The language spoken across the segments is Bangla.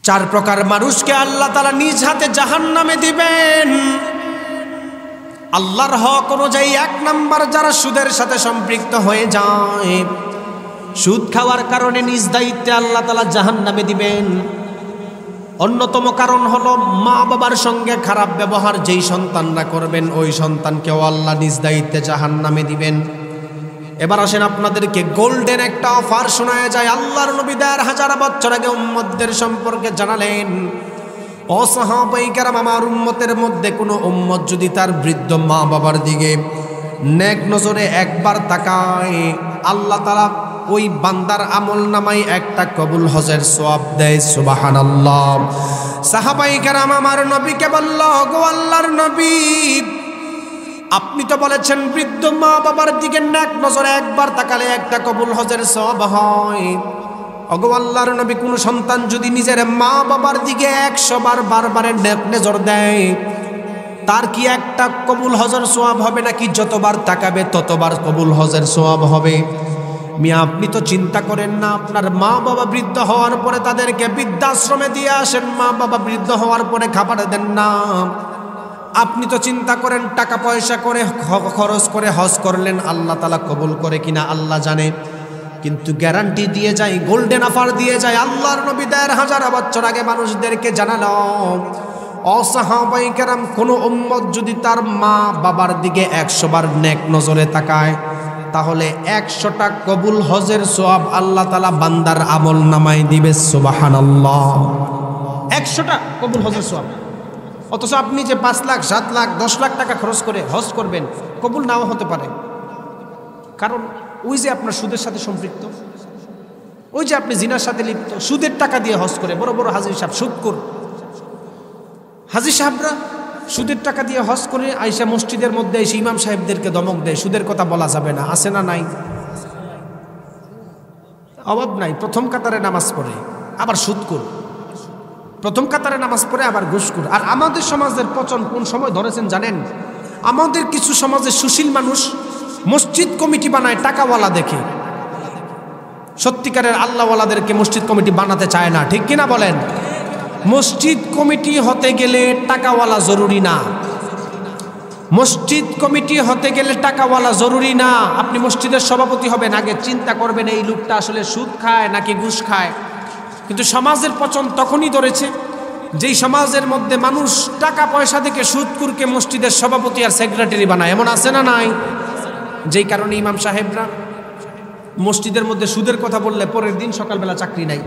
চার প্রকার মানুষকে আল্লাহ তাআলা নিজ হাতে জাহান্নামে দিবেন। আল্লাহর হক অনুযায়ী 1 নাম্বার যারা সুদের সাথে সম্পৃক্ত হয়ে যায়, সুদ খাওয়ার কারণে নিজ দায়িত্বে আল্লাহ তাআলা জাহান্নামে দিবেন। অন্যতম কারণ হলো মা বাবার সঙ্গে খারাপ ব্যবহার যেই সন্তানরা করবেন ওই সন্তানকেও আল্লাহ নিজ দায়িত্বে জাহান্নামে দিবেন। এবার আসেন আপনাদেরকে গোল্ডেন একটা অফার শোনায় যায়। আল্লাহর নবী 1000 বছর আগে উম্মতদের সম্পর্কে জানালেন, ও সাহাবায়ে কেরাম, আমার উম্মতের মধ্যে কোনো উম্মত যদি তার বৃদ্ধ মা বাবার দিকে নেক নজরে একবার তাকায়, আল্লাহ তাআলা ওই বান্দার আমল নামায় একটা কবুল হজের সওয়াব দেয়। সুবহানাল্লাহ। সাহাবায়ে কেরাম আমার নবীকে বলল, গো আল্লাহর নবী, আপনি তো বলেছেন বৃদ্ধ মা বাবার দিকে নেক নজরে একবার তাকালে একটা কবুল হজের সওয়াব হয়। ওগো আল্লাহর নবী, কোন সন্তান যদি নিজের মা বাবার দিকে 100 বার বারবারে নেক নজর দেয়, তার কি একটা কবুল হজের সওয়াব হবে নাকি যতবার তাকাবে ততবার কবুল হজের সওয়াব হবে? মিয়া, আপনি তো চিন্তা করেন না, আপনার মা বাবা বৃদ্ধ হওয়ার পরে তাদেরকে বৃদ্ধাশ্রমে দিয়ে আসেন, মা বাবা বৃদ্ধ হওয়ার পরে খাবার দেন না। আপনি তো চিন্তা করেন টাকা পয়সা করে খরচ করে হজ করলেন, আল্লাহ তাআলা কবুল করে কিনা আল্লাহ জানে। কিন্তু গ্যারান্টি দিয়ে যায়, গোল্ডেন অফার দিয়ে যায় আল্লাহর নবী 1000 বছর আগে মানুষদেরকে জানালো, ও সাহাবায়ে কেরাম, কোন উম্মত যদি তার মা বাবার দিকে 100 বার নেক নজরে তাকায়, তাহলে 100টা কবুল হজের সওয়াব আল্লাহ তাআলা বান্দার আমল নামায় দিবে। সুবহানাল্লাহ। 100টা কবুল হজের সওয়াব। অথচ আপনি যে 5 লাখ 7 লাখ 10 লাখ টাকা খরচ করে হজ করবেন, কবুল নাও হতে পারে। কারণ ওই যে আপনার সুদের সাথে সম্পৃক্ত, ওই যে আপনি জিনার সাথে লিপ্ত, সুদের টাকা দিয়ে হজ করে বড় বড় হাজী সাহেব, সুদখোর হাজী সাহেবরা সুদের টাকা দিয়ে হজ করে আইসা মসজিদের মধ্যে এসে ইমাম সাহেবদেরকে ধমক দেয়, সুদের কথা বলা যাবে না। আছে না নাই? অভাব নাই। প্রথম কাতারে নামাজ পড়ে আবার সুদখোর, প্রথম কাতারে নামাজ পড়ে আবার ঘুষখোর। আর আমাদের সমাজের পচন কোন সময় ধরেছেন জানেন? আমাদের কিছু সমাজে সুশীল মানুষ মসজিদ কমিটি বানায় টাকাওয়ালা দেখে। সত্যিকারের আল্লাহওয়ালাদেরকে মসজিদ কমিটি বানাতে চায় না, ঠিক কিনা বলেন? মসজিদ কমিটি হতে গেলে টাকাওয়ালা জরুরি না। মসজিদ কমিটি হতে গেলে টাকাওয়ালা জরুরি না। আপনি মসজিদের সভাপতি হবেন, আগে চিন্তা করবেন এই লোকটা আসলে সুদ খায় নাকি ঘুষ খায়। কিন্তু সমাজের পচন তখনই ধরেছে যেই সমাজের মধ্যে মানুষ টাকা পয়সা থেকে সুদখোরকে মসজিদের সভাপতি আর সেক্রেটারি বানায়। এমন আছে না নাই? যেই কারণে ইমাম সাহেবরা মসজিদের মধ্যে সুদের কথা বললে পরের দিন সকালবেলা চাকরি নাই,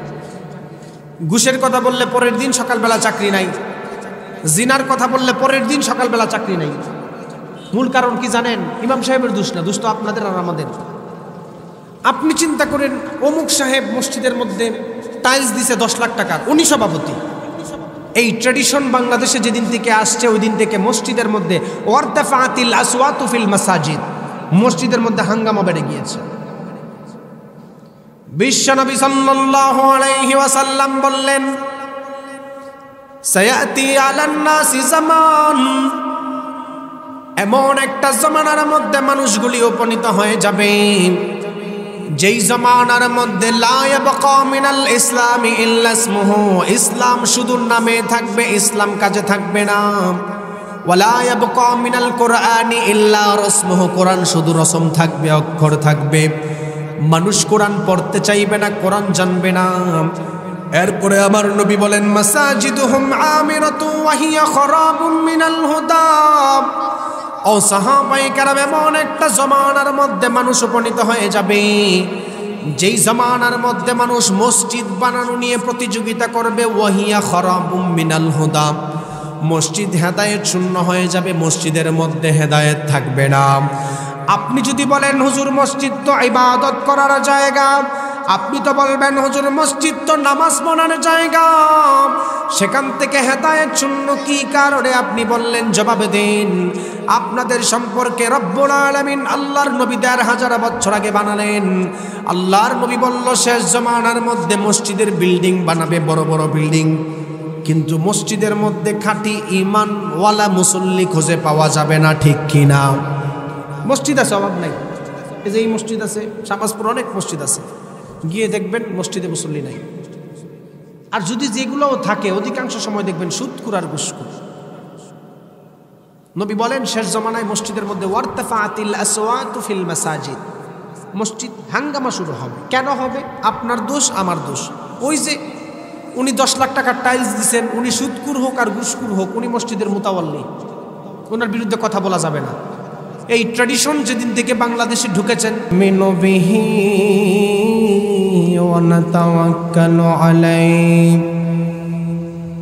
ঘুষের কথা বললে পরের দিন সকালবেলা চাকরি নাই, জিনার কথা বললে পরের দিন সকালবেলা চাকরি নাই। মূল কারণ কি জানেন? ইমাম সাহেবের দোষ না, দোষ তো আপনাদের আর আমাদের। আপনি চিন্তা করেন, অমুক সাহেব মসজিদের মধ্যে টাইলস দিছে 10 লাখ টাকার, উনি সভাপতি। এই ট্র্যাডিশন বাংলাদেশে যেদিন থেকে আসছে ওই দিন থেকে মসজিদের মধ্যে ওয়ারতাফাতিল আসওয়াতু ফিল মাসাজিদ, মসজিদের মধ্যে হাঙ্গামা বেড়ে গিয়েছে। বিশ্বনবী সাল্লাল্লাহু আলাইহি ওয়াসাল্লাম বললেন, সায়াতি আলান নাসি জামান, এমন একটা জামানার মধ্যে মানুষগুলি উপনীত হয়ে যাবে যেই জামানার মধ্যে লা ইয়াবকা মিনাল ইসলামি ইল্লা ইসমুহু, ইসলাম শুধু নামে থাকবে, ইসলাম কাজে থাকবে না। ওয়ালা ইয়াবকা মিনাল কুরআনি ইল্লা রাসমুহু, কোরআন শুধু রসম থাকবে, অক্ষর থাকবে। মানুষ কোরআন পড়তে চাইবে না, কোরআন জানবে না। এরপরে আমার নবী বলেন, মাসাজিদুহুম আমিরাতু ওয়া হিয়া খারাবুম মিনাল হুদা। ও সাহাবায়ে কেরাম, এমন একটা জামানার মধ্যে মানুষ উপনীত হয়ে যাবে যেই জামানার মধ্যে মানুষ মসজিদ বানানো নিয়ে প্রতিযোগিতা করবে। ওয়া হিয়া খারাবুম মিনাল হুদা, মসজিদ হেদায়েত শূন্য হয়ে যাবে, মসজিদের মধ্যে হেদায়েত থাকবে না। আপনি যদি বলেন হুজুর মসজিদ তো ইবাদত করার জায়গা, আপনি তো বলবেন হুজুর মসজিদ তো নামাজ পড়ার জায়গা, সেখান থেকে হেদায়েত শূন্য কি কারণে আপনি বললেন? জবাব দিন। আপনাদের সম্পর্কে রব্বুল আলামিন আল্লাহর নবী 1000 বছর আগে বানালেন। আল্লাহর নবী বলল শেষ জামানার মধ্যে মসজিদের বিল্ডিং বানাবে, বড় বড় বিল্ডিং, কিন্তু মসজিদের মধ্যে খাঁটি ঈমানওয়ালা মুসল্লি খুঁজে পাওয়া যাবে না, ঠিক কিনা? মসজিদ আছে, অভাব নাই। এই যে এই মসজিদ আছে, শাহবাজপুর অনেক মসজিদ আছে, গিয়ে দেখবেন মসজিদে মুসল্লি নাই। আর যদি যেগুলোও থাকে অধিকাংশ সময় দেখবেন সুদখোর আর ঘুষখোর। নবী বলেন শেষ জমানায় মসজিদের মধ্যে ওয়ারতাফাতিল আসওয়াতু ফিল মাসাজিদ, মসজিদ হাঙ্গামা শুরু হবে। কেন হবে? আপনার দোষ, আমার দোষ। ওই যে উনি 10 লাখ টাকার টাইলস দিচ্ছেন, উনি সুদখোর হোক আর ঘুষখোর হোক, উনি মসজিদের মুতাওয়াল্লি, ওনার বিরুদ্ধে কথা বলা যাবে না। এই ট্র্যাডিশন যেদিন থেকে বাংলাদেশে ঢুকেছেন, মিনবিহি ওয়া নাতাওয়াক্কালু আলাইহি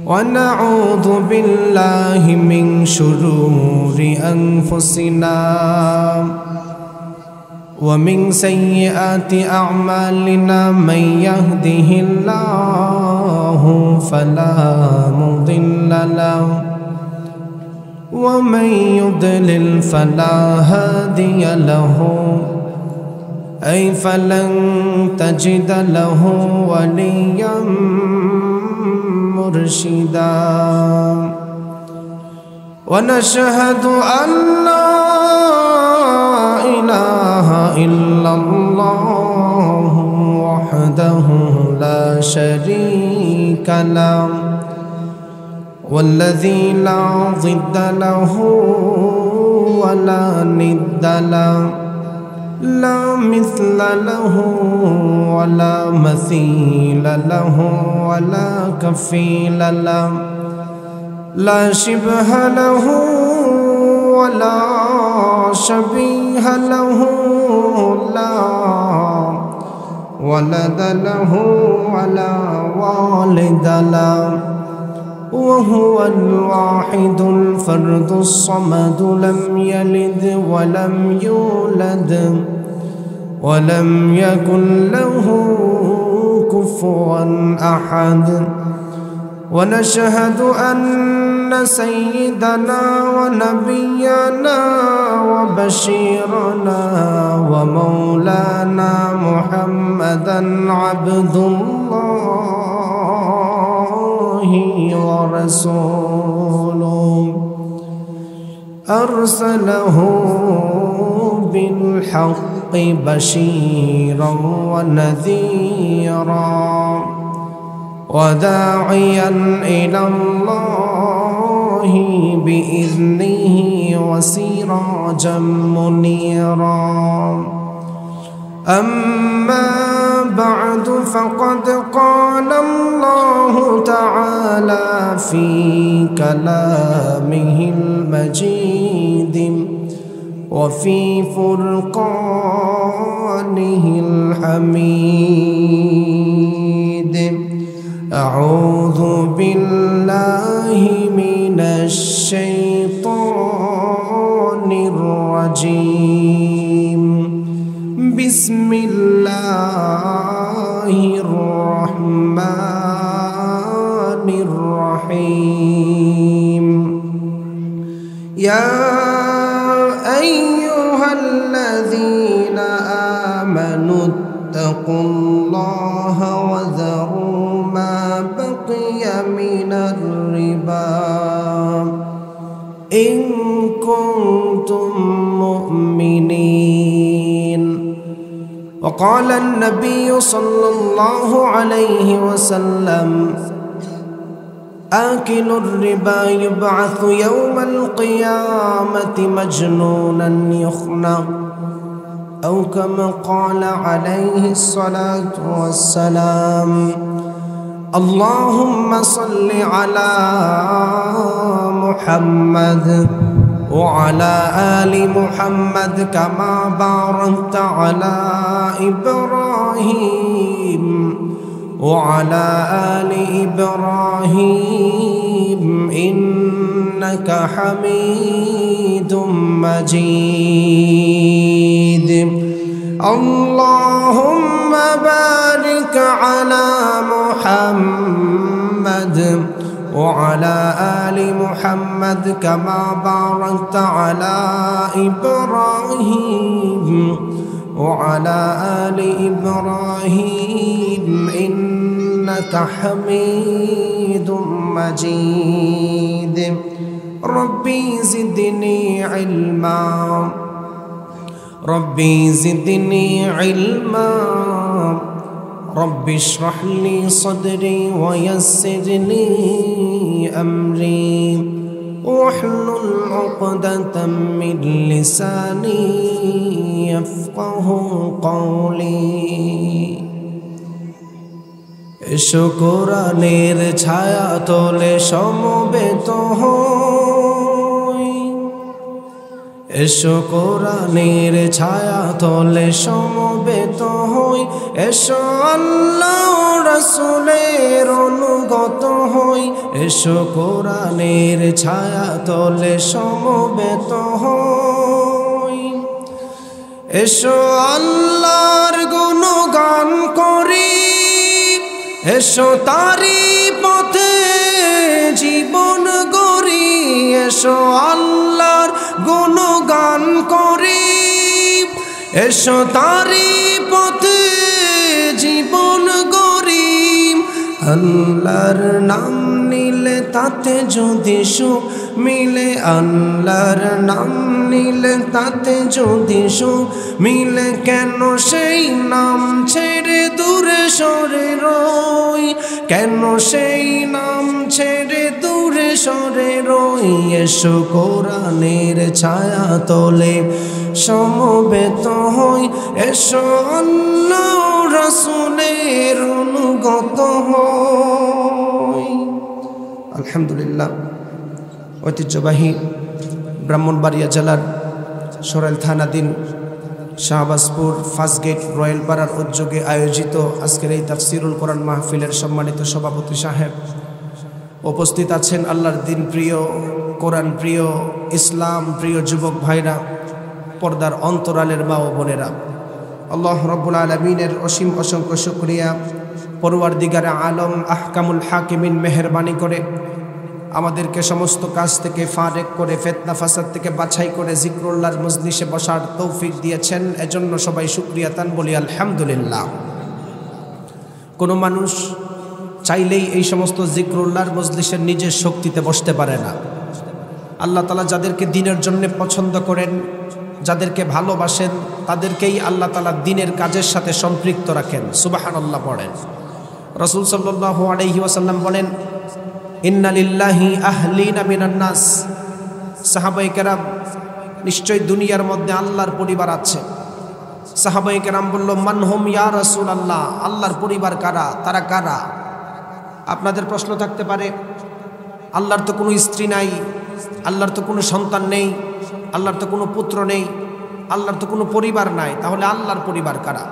ওয়া নাউযু বিল্লাহি মিন শুরুরি আনফুসিনা ওয়া মিন সাইয়্যাতি আ'মালিনা মান ইয়াহদিহিল্লাহু ফালা মুদিল্লা লাহু ومن يضلل فلا هادي له أي فلن تجد له وليا مرشدا ونشهد أن لا إله إلا الله وحده لا شريك له والذي لا ضد له ولا ند له لا مثل له ولا مثيل له ولا كفيل له لا شبه له ولا شبيه له لا ولد له ولا والد له وهو الواحد الفرد الصمد لم يلد ولم يولد ولم يكن له كفوا أحد ونشهد أن سيدنا ونبينا وبشيرنا ومولانا محمدا عبد الله ورسوله أرسله بالحق بشيرا ونذيرا وداعيا إلى الله بإذنه وسراجا منيرا أما بعد فقد قال الله تعالى في كلامه المجيد وفي فرقانه الحميد أعوذ بالله من الشيطان الرجيم بسم الله الرحمن الرحيم يا أيها الذين آمنوا اتقوا الله وذروا ما بقي من الربا إن كنتم مؤمنين وقال النبي صلى الله عليه وسلم آكل الربا يبعث يوم القيامة مجنونا يخنق أو كما قال عليه الصلاة والسلام اللهم صل على محمد وعلى آل محمد كما باركت على إبراهيم وعلى آل إبراهيم إنك حميد مجيد اللهم بارك على محمد وعلى آل محمد كما باركت على إبراهيم وعلى آل إبراهيم إنك حميد مجيد ربي زدني علما ربي زدني علما رب اشرح لي صدري ويسر لي أمري واحلل عقدة من لساني يفقه قولي এসো কোরআনের ছায়া তলে সমবেত হই এসো কোরআনের ছায়া তলে সমবেত হই এসো আল্লাহ রাসূলের অনুগত হই এসো কোরআনের ছায়া তলে সমবেত হই এসো আল্লাহর গুণগান করি এসো তারি পথে জীবন গড়ি এসো আল্লাহর গুণগান করি এসো তারি পথে জীবন গড়ি আল্লাহর নাম নিলে তাতে যদি সুখ মিলে আল্লাহর নাম নিলে তাতে যদি সুখ মিলে কেন সেই নাম ছেড়ে দূরে সরে রই কেন সেই নাম ছেড়ে দূরে সরে রই এসো কোরআনের ছায়া তলে সমবেত হই এসো আল্লাহ রাসূলের অনুগত হই। আলহামদুলিল্লাহ, ঐতিহ্যবাহী ব্রাহ্মণবাড়িয়া জেলার সরাইল থানাধীন শাহবাজপুর ফার্স্ট গেট রয়্যাল পাড়ার উদ্যোগে আয়োজিত আজকের এই তাফসিরুল কোরআন মাহফিলের সম্মানিত সভাপতি সাহেব, উপস্থিত আছেন আল্লাহর দিন প্রিয়, কোরআন প্রিয়, ইসলাম প্রিয় যুবক ভাইরা, পর্দার অন্তরালের মা ও বোনেরা, আল্লাহ রাব্বুল আলামিনের অসীম অসংখ্য শুকরিয়া, পরওয়ারদিগারে আলম আহকামুল হাকিমিন মেহেরবানি করে আমাদেরকে সমস্ত কাজ থেকে ফারেক করে ফিতনা ফাসাদ থেকে বাছাই করে জিকরুল্লাহর মজলিসে বসার তৌফিক দিয়েছেন। এজন্য সবাই শুকরিয়া তান বলি আলহামদুলিল্লাহ। কোনো মানুষ চাইলেই এই সমস্ত জিকরুল্লাহর মজলিসের নিজের শক্তিতে বসতে পারে না। আল্লাহ তাআলা যাদেরকে দ্বীনের জন্য পছন্দ করেন, যাদেরকে ভালোবাসেন, তাদেরকেই আল্লাহ তাআলা দ্বীনের কাজের সাথে সম্পৃক্ত রাখেন। সুবহানাল্লাহ পড়েন। রাসূল সাল্লাল্লাহু আলাইহি ওয়াসাল্লাম বলেন, ইন্না লিল্লাহি আহলিনা মিনান নাস। সাহাবায়ে কেরাম, নিশ্চয় দুনিয়ার মধ্যে আল্লাহর পরিবার আছে। সাহাবায়ে কেরাম বলল, মান হুম ইয়া রাসূলুল্লাহ, আল্লাহর পরিবার কারা, তারা কারা? আপনাদের প্রশ্ন থাকতে পারে, আল্লাহর তো কোনো স্ত্রী নাই, আল্লাহর তো কোনো সন্তান নেই, আল্লাহর তো কোনো পুত্র নেই, আল্লাহর তো কোনো পরিবার নাই, তাহলে আল্লাহর পরিবার কারা?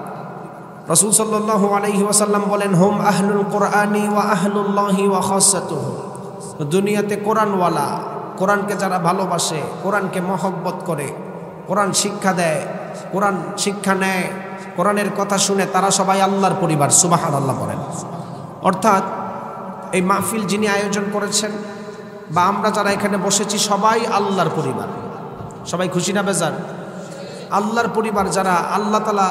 রাসূল সাল্লাল্লাহু আলাইহি ওয়াসাল্লাম বলেন, হুম আহলুল কোরআনি ওয়া আহলুল্লাহি ওয়া খাসাতুহু। দুনিয়াতে কোরআনওয়ালা, কোরআনকে যারা ভালোবাসে, কোরআনকে মহব্বত করে, কোরআন শিক্ষা দেয়, কোরআন শিক্ষা নেয়, কোরআনের কথা শুনে, তারা সবাই আল্লাহর পরিবার। সুবহানাল্লাহ বলেন। অর্থাৎ এই মাহফিল যিনি আয়োজন করেছেন বা আমরা যারা এখানে বসেছি সবাই আল্লাহর পরিবার। সবাই খুশি না বেজার? আল্লাহর পরিবার যারা, আল্লাহ তাআলা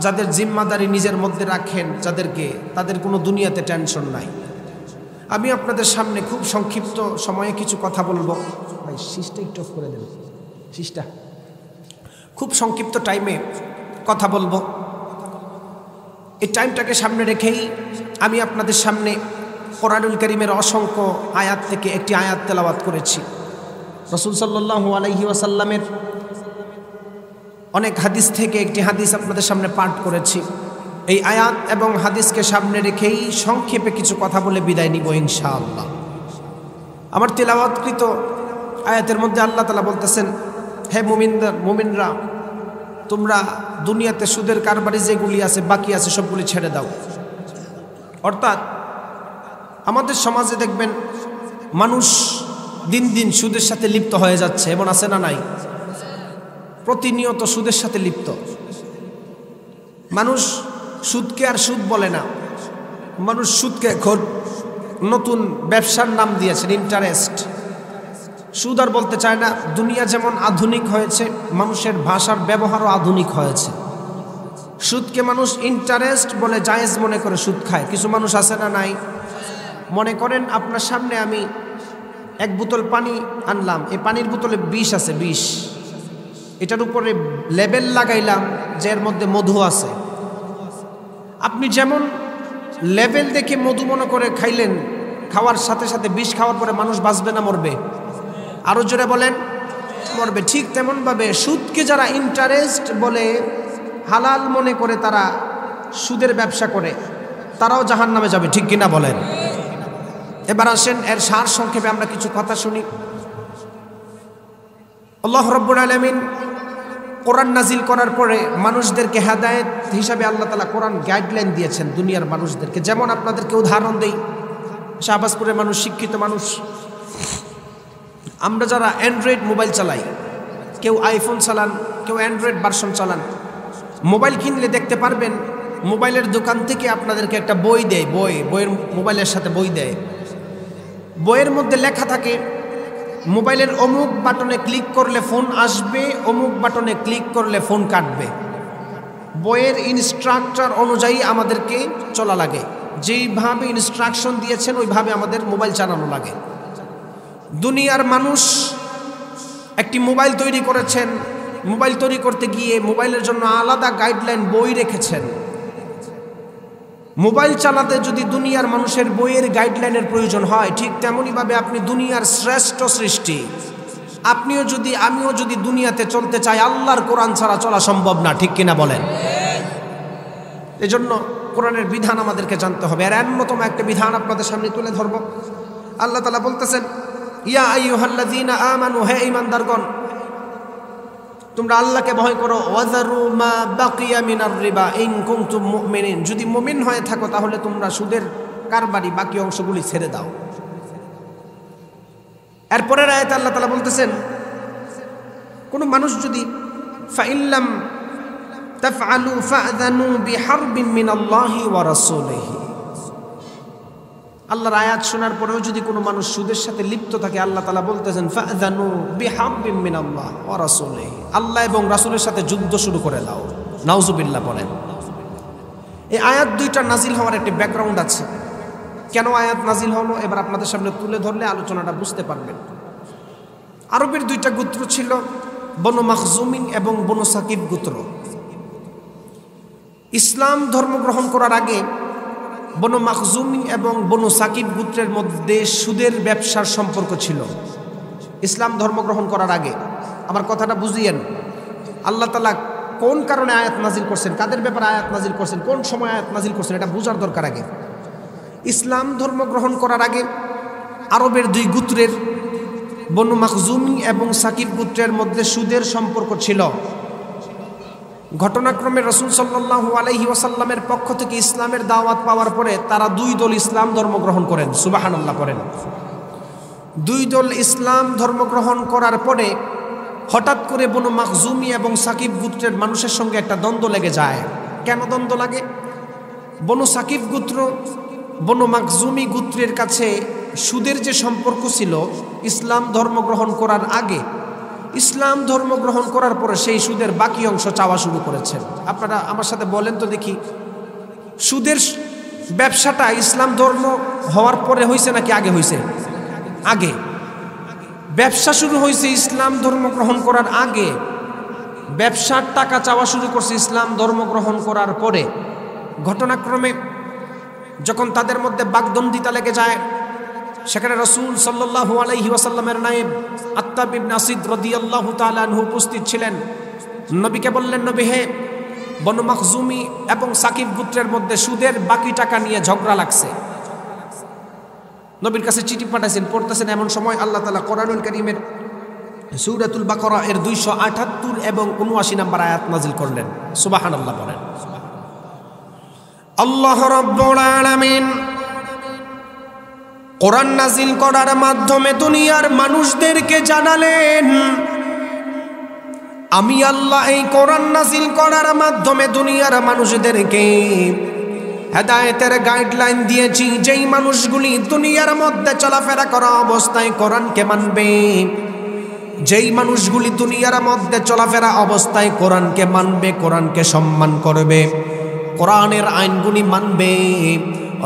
যাদের জিম্মাদারি নিজের মধ্যে রাখেন, যাদেরকে, তাদের কোনো দুনিয়াতে টেনশন নাই। আমি আপনাদের সামনে খুব সংক্ষিপ্ত সময়ে কিছু কথা বলবো। ভাই শীষটা একটু অফ করে দেন, শীষটা। খুব সংক্ষিপ্ত টাইমে কথা বলবো। এই টাইমটাকে সামনে রেখেই আমি আপনাদের সামনে কোরআনুল কারীমের অসংখ্য আয়াত থেকে একটি আয়াত তেলাওয়াত করেছি। রাসূল সাল্লাল্লাহু আলাইহি ওয়াসাল্লামের অনেক হাদিস থেকে একটি হাদিস আপনাদের সামনে পাঠ করেছি। এই আয়াত এবং হাদিসকে সামনে রেখেই সংক্ষেপে কিছু কথা বলে বিদায় নিব ইনশাআল্লাহ। আমার তেলাওয়াতকৃত আয়াতের মধ্যে আল্লাহ তাআলা বলতেছেন, হে মুমিনরা, তোমরা দুনিয়াতে সুদের কারবারি যেগুলি আছে, বাকি আছে, সবগুলি ছেড়ে দাও। অর্থাৎ আমাদের সমাজে দেখবেন মানুষ দিন দিন সুদের সাথে লিপ্ত হয়ে যাচ্ছে, এমন আছে না নাই? প্রতিনিয়ত সুদের সাথে লিপ্ত মানুষ। সুদকে আর সুদ বলে না, মানুষ সুদকে এখন নতুন ব্যবসার নাম দিয়েছেন, ইন্টারেস্ট। সুদ আর বলতে চায় না। দুনিয়া যেমন আধুনিক হয়েছে, মানুষের ভাষার ব্যবহারও আধুনিক হয়েছে। সুদকে মানুষ ইন্টারেস্ট বলে জায়েজ মনে করে সুদ খায়। কিছু মানুষ আছে না নাই? মনে করেন আপনার সামনে আমি এক বোতল পানি আনলাম, এই পানির বোতলে বিষ আছে, বিষ। এটার উপরে লেবেল লাগাইলাম যে এর মধ্যে মধু আছে। আপনি আপনি যেমন লেভেল দেখে মধু মনে করে খাইলেন, খাওয়ার সাথে সাথে বিষ খাওয়ার পরে মানুষ বাঁচবে না মরবে? আরো জোরে বলেন, মরবে। ঠিক তেমনভাবে সুদকে যারা ইন্টারেস্ট বলে হালাল মনে করে তারা সুদের ব্যবসা করে, তারাও জাহান্নামে যাবে। ঠিক কিনা বলেন? এবার আসেন এর সার সংক্ষেপে আমরা কিছু কথা শুনি। আল্লাহ রাব্বুল আলামিন কোরআন নাজিল করার পরে মানুষদেরকে হেদায়েত হিসাবে আল্লাহ তাআলা কোরআন গাইডলাইন দিয়েছেন দুনিয়ার মানুষদেরকে। যেমন আপনাদেরকে উদাহরণ দেই, শাহবাজপুরের মানুষ শিক্ষিত মানুষ, আমরা যারা অ্যান্ড্রয়েড মোবাইল চালাই, কেউ আইফোন চালান, কেউ অ্যান্ড্রয়েড ভার্সন চালান, মোবাইল কিনলে দেখতে পারবেন মোবাইলের দোকান থেকে আপনাদেরকে একটা বই দেয়, বইয়ের মোবাইলের সাথে বই দেয়। বইয়ের মধ্যে লেখা থাকে মোবাইলের অমুক বাটনে ক্লিক করলে ফোন আসবে, অমুক বাটনে ক্লিক করলে ফোন কাটবে। বইয়ের ইনস্ট্রাকচার অনুযায়ী আমাদেরকে চলা লাগে, যেইভাবে ইনস্ট্রাকশন দিয়েছেন ওইভাবে আমাদের মোবাইল চালানো লাগে। দুনিয়ার মানুষ একটি মোবাইল তৈরি করেছেন, মোবাইল তৈরি করতে গিয়ে মোবাইলের জন্য আলাদা গাইডলাইন বই রেখেছেন। মোবাইল চালাতে যদি দুনিয়ার মানুষের বইয়ের গাইডলাইনের প্রয়োজন হয়, ঠিক তেমনইভাবে আপনি দুনিয়ার শ্রেষ্ঠ সৃষ্টি, আমিও যদি দুনিয়াতে চলতে চাই, আল্লাহর কোরআন ছাড়া চলা সম্ভব না। ঠিক কিনা বলেন? এজন্য কোরআনের বিধান আমাদেরকে জানতে হবে। আর অন্যতম একটা বিধান আপনাদের সামনে তুলে ধরব। আল্লাহ তাআলা বলতেছেন, ইয়া আইয়ুহাল্লাযীনা আমানু, হে ঈমানদারগণ, তোমরা আল্লাহকে ভয় করো। ওয়াযারু মা বাকিয়া মিনার রিবা ইন কুনতুম মুমিনিন, যদি মুমিন হয়ে থাকো তাহলে তোমরা সুদের কারবারি বাকি অংশগুলি ছেড়ে দাও। এরপরের আয়াতে আল্লাহ তাআলা বলতেছেন, কোন মানুষ যদি ফাইল্লাম তাফআলু ফাআযানু বিহারবিন মিনাল্লাহি ওয়া রাসূলিহি, আল্লাহর আয়াত শোনার পরেও যদি কোনো মানুষ সুদের সাথে লিপ্ত থাকে, আল্লাহ তাআলা বলতেছেন ফাআযানু বিহারবিন মিনাল্লাহ ওয়া রাসূলিহি, আল্লাহ এবং রাসূলের সাথে যুদ্ধ শুরু করে দাও। নাউজুবিল্লাহ বলেন। এই আয়াত দুইটা নাজিল হওয়ার একটি ব্যাকগ্রাউন্ড আছে। কেন আয়াত নাজিল হলো এবার আপনাদের সামনে তুলে ধরলে আলোচনাটা বুঝতে পারবেন। আরবের দুইটা গোত্র ছিল, বনু মাখজুমিন এবং বনু সাকিব গোত্র। ইসলাম ধর্ম গ্রহণ করার আগে বনু মাখজুমিন এবং বনু সাকিব গোত্রের মধ্যে সুদের ব্যবসার সম্পর্ক ছিল। ইসলাম ধর্ম গ্রহণ করার আগে, আমার কথাটা বুঝিয়েন, আল্লাহ তাআলা কোন কারণে আয়াত নাজিল করছেন, কাদের ব্যাপারে আয়াত নাজিল করছেন, কোন সময় আয়াত নাজিল করছেন, এটা বোঝার দরকার। আগে ইসলাম ধর্ম গ্রহণ করার আগে আরবের দুই গোত্রের, বনু মাখজুমি এবং সাকিব গোত্রের মধ্যে সুদের সম্পর্ক ছিল। ঘটনাক্রমে রাসূল সাল্লাল্লাহু আলাইহি ওয়াসাল্লামের পক্ষ থেকে ইসলামের দাওয়াত পাওয়ার পরে তারা দুই দল ইসলাম ধর্ম গ্রহণ করেন। সুবহানাল্লাহ করেন। দুই দল ইসলাম ধর্ম গ্রহণ করার পরে হঠাৎ করে বনু মাখজুমি এবং সাকিব গোত্রের মানুষের সঙ্গে একটা দ্বন্দ্ব লেগে যায়। কেন দ্বন্দ্ব লাগে? বনু সাকিব গোত্র বনু মাখজুমি গোত্রের কাছে সুদের যে সম্পর্ক ছিল ইসলাম ধর্ম গ্রহণ করার আগে, ইসলাম ধর্ম গ্রহণ করার পরে সেই সুদের বাকি অংশ চাওয়া শুরু করেছেন। আপনারা আমার সাথে বলেন তো দেখি, সুদের ব্যবসাটা ইসলাম ধর্ম হওয়ার পরে হয়েছে নাকি আগে হয়েছে? আগে। ব্যবসা শুরু হয়েছে ইসলাম ধর্ম গ্রহণ করার আগে, ব্যবসার টাকা চাওয়া শুরু করছে ইসলাম ধর্ম গ্রহণ করার পরে। ঘটনাক্রমে যখন তাদের মধ্যে বাগদন্দিতা লেগে যায়, সেখানে রাসূল সাল্লাল্লাহু আলাইহি ওয়াসাল্লামের নায়েব আত্তাব ইবনে আসিদ রাদিয়াল্লাহু তাআলা আনহু উপস্থিত ছিলেন। নবীকে বললেন, নবী হে, বনু মাখজুমি এবং সাকিব গোত্রের মধ্যে সুদের বাকি টাকা নিয়ে ঝগড়া লাগছে। নবীর কাছে চিঠি পাঠাইছেন, পড়তেছেন। এমন সময় আল্লাহ তাআলা কোরআনুল কারীমের সূরাতুল বাকারা এর 278 এবং 79 নম্বর আয়াত নাজিল করলেন। সুবহানাল্লাহ বলেন। আল্লাহ রাব্বুল আলামিন কোরআন নাজিল করার মাধ্যমে দুনিয়ার মানুষদেরকে জানালেন, আমি আল্লাহ এই কোরআন নাজিল করার মাধ্যমে দুনিয়ার মানুষদেরকে হেদায়েতের গাইডলাইন দিয়েছি। যেই মানুষগুলি দুনিয়ার মধ্যে চলাফেরা করা অবস্থায় কোরআনকে মানবে, যেই মানুষগুলি দুনিয়ার মধ্যে চলাফেরা অবস্থায় কোরআনকে মানবে, কোরআনকে সম্মান করবে, কোরআনের আইনগুলি মানবে,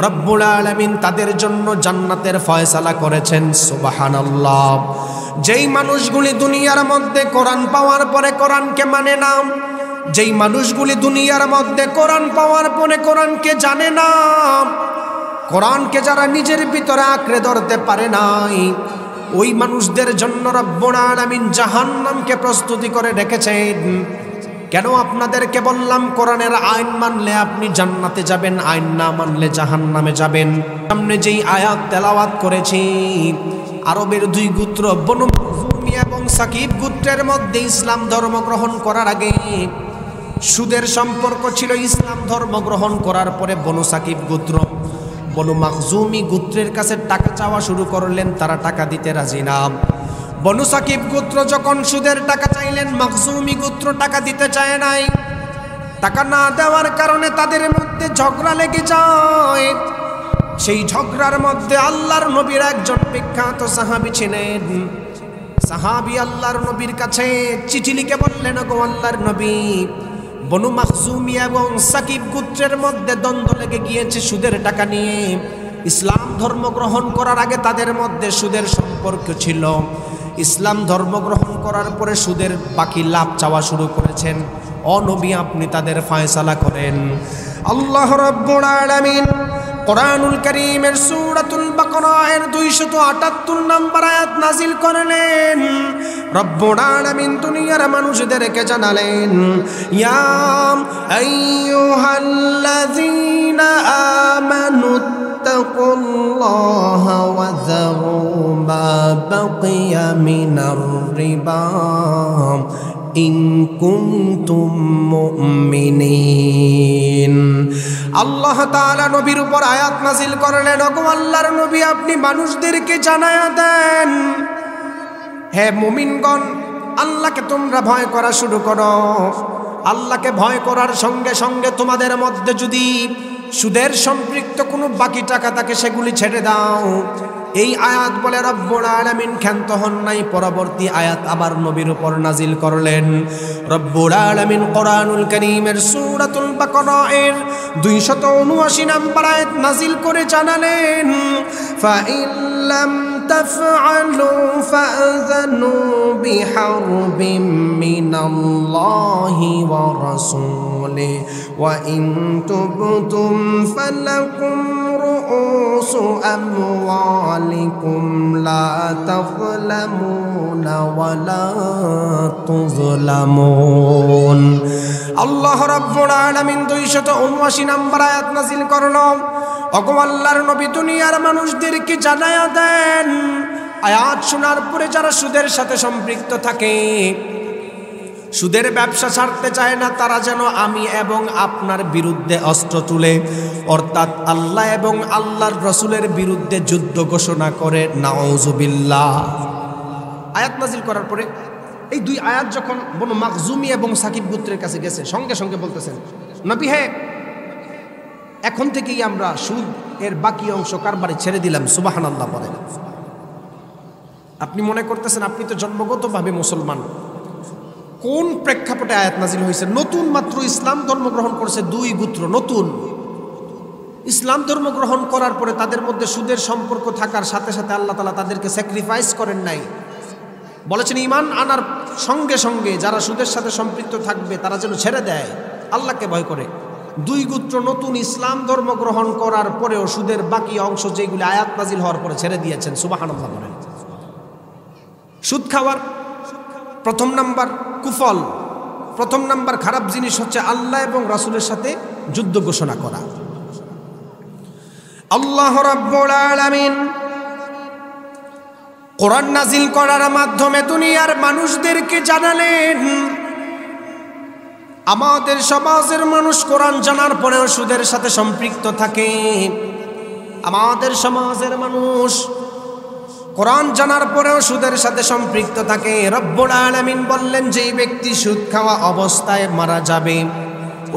রব্বুল আলামিন তাদের জন্য জান্নাতের ফয়সালা করেছেন। সুবহানাল্লাহ। যেই মানুষগুলি দুনিয়ার মধ্যে কোরআন পাওয়ার পরে কোরআনকে মানে না, যেই মানুষগুলি দুনিয়ার মধ্যে কোরআন পাওয়ার পরে কোরআনকে জানে না, কোরআনকে যারা নিজের ভিতরে আঁকড়ে ধরতে পারে নাই, ওই মানুষদের জন্য রব্বুল আলামিন জাহান্নামকে প্রস্তুতি করে রেখেছেন। কেন আপনাদেরকে বললাম কোরআনের আইন মানলে আপনি জান্নাতে যাবেন, আইন না মানলে জাহান্নামে যাবেন। সামনে যেই আয়াত তেলাওয়াত করেছি, আরবের দুই গোত্র বনু মাখজুম এবং সাকিব গোত্রের মধ্যে ইসলাম ধর্ম গ্রহণ করার আগে সুদের সম্পর্ক ছিল। ইসলাম ধর্ম গ্রহণ করার পরে বনু সাকিব গোত্র বনু মাখজুমি গোত্রের কাছে টাকা চাওয়া শুরু করলেন, তারা টাকা দিতে রাজি না। বনু সাকিব গোত্র যখন সুদের টাকা চাইলেন, মাখজুমি গোত্র টাকা দিতে চায় নাই। টাকা না দেওয়ার কারণে তাদের মধ্যে ঝগড়া লেগে যায়। সেই ঝগড়ার মধ্যে আল্লাহর নবীর একজন বিখ্যাত সাহাবী ছিলেন। সাহাবী আল্লাহর নবীর কাছে চিঠি লিখে বললেন, গো আল্লাহর নবী, বনু মাখজুমি এবং সাকিব গোত্রের মধ্যে দ্বন্দ্ব লেগে গিয়েছে সুদের টাকা নিয়ে। ইসলাম ধর্ম গ্রহণ করার আগে তাদের মধ্যে সুদের সম্পর্ক ছিল। ইসলাম ধর্ম গ্রহণ করার পরে সুদের বাকি লাভ চাওয়া শুরু করেছেন। ও নবী, আপনি তাদের ফয়সালা করেন। আল্লাহ রাব্বুল আলামিন কোরআনুল কারীমের সূরাতুল বাকারা এর 278 নম্বর আয়াত নাযিল করলেন। রব্বুল আলামিন দুনিয়ার মানুষদেরকে জানালেন, ইয়া আইয়ুহাল্লাযীনা আমানু তাকুল্লাহা ওয়া যারু মা বাকিয়া মিনার রিবা ইন কুনতুম মুমিনিন। আল্লাহ তাআলা নবীর উপর আয়াত নাযিল করলেন, ওগো আল্লাহর নবী, আপনি মানুষদেরকে জানায়া দেন, হে মুমিনগণ, আল্লাহকে তোমরা ভয় করা শুরু করো। আল্লাহকে ভয় করার সঙ্গে সঙ্গে তোমাদের মধ্যে যদি সুদের সম্পৃক্ত কোনো বাকি টাকা থাকে সেগুলি ছেড়ে দাও। এই আয়াত বলে রব্বুল আলামিন ক্ষান্ত হন নাই। পরবর্তী আয়াত আবার নবীর উপর নাজিল করলেন। রব্বুল আলামিন কোরআনুল কারীমের সূরাতুল বাকারা এর 279 নম্বর আয়াত নাজিল করে জানালেন, ফাইন লাম তাফআলু ফাআযানু বিহারবিম মিনাল্লাহি ওয়া রাসূলিহি ওয়া ইন তুবতুম ফালাকুম রুউসু আমওয়ালিকুম লা তাযলামুনা ওয়া লা তুযলামুন। আল্লাহ রাব্বুল আলামিন 279 নম্বর আয়াত নাযিল করলো। ওগো আল্লাহর নবী, দুনিয়ার মানুষদেরকে জানায়া দেন, আয়াত শোনার পরে যারা সুদের সাথে সম্পৃক্ত থাকে, সুদের ব্যবসা ছাড়তে চায় না, তারা যেন আমি এবং আপনার বিরুদ্ধে অস্ত্র তুলে, অর্থাৎ আল্লাহ এবং আল্লাহর রাসূলের বিরুদ্ধে যুদ্ধ ঘোষণা করে। নাউযুবিল্লাহ। আয়াত নাজিল করার পরে এই দুই আয়াত যখন বনু মাখজুমি এবং সাকিব গোত্রের কাছে গেছে, সঙ্গে সঙ্গে বলতেছেন, নবী হে, এখন থেকেই আমরা সুদ এর বাকি অংশ কারবারে ছেড়ে দিলাম। সুবহানাল্লাহ বলেন। আপনি মনে করতেছেন আপনি তো জন্মগতভাবে মুসলমান। কোন প্রেক্ষাপটে আয়াত নাজিল হয়েছে? নতুন মাত্র ইসলাম ধর্ম গ্রহণ করেছে দুই গোত্র। নতুন ইসলাম ধর্ম গ্রহণ করার পরে তাদের মধ্যে সুদের সম্পর্ক থাকার সাথে সাথে আল্লাহ তাআলা তাদেরকে স্যাক্রিফাইস করেন নাই। বলেছেন ঈমান আনার সঙ্গে সঙ্গে যারা সুদের সাথে সম্পৃক্ত থাকবে তারা যেন ছেড়ে দেয়, আল্লাহকে ভয় করে। দুই গোত্র নতুন ইসলাম ধর্ম গ্রহণ করার পরেও সুদের বাকি অংশ যেগুলি আয়াত নাজিল হওয়ার পরে ছেড়ে দিয়েছেন। সুবহানাল্লাহ বলেন। সুদ খাওয়ার প্রথম নাম্বার কুফল, প্রথম নাম্বার খারাপ জিনিস হচ্ছে আল্লাহ এবং রাসূলের সাথে যুদ্ধ ঘোষণা করা। আল্লাহ রাব্বুল আলামিন কোরআন নাজিল করার মাধ্যমে দুনিয়ার মানুষদেরকে জানালেন, আমাদের সমাজের মানুষ কোরআন জানার পরেও সুদের সাথে সম্পৃক্ত থাকে। আমাদের সমাজের মানুষ কোরআন জানার পরেও সুদের সাথে সম্পৃক্ত থাকে। রব্বুল আলামিন বললেন, যেই ব্যক্তি সুদ খাওয়া অবস্থায় মারা যাবে,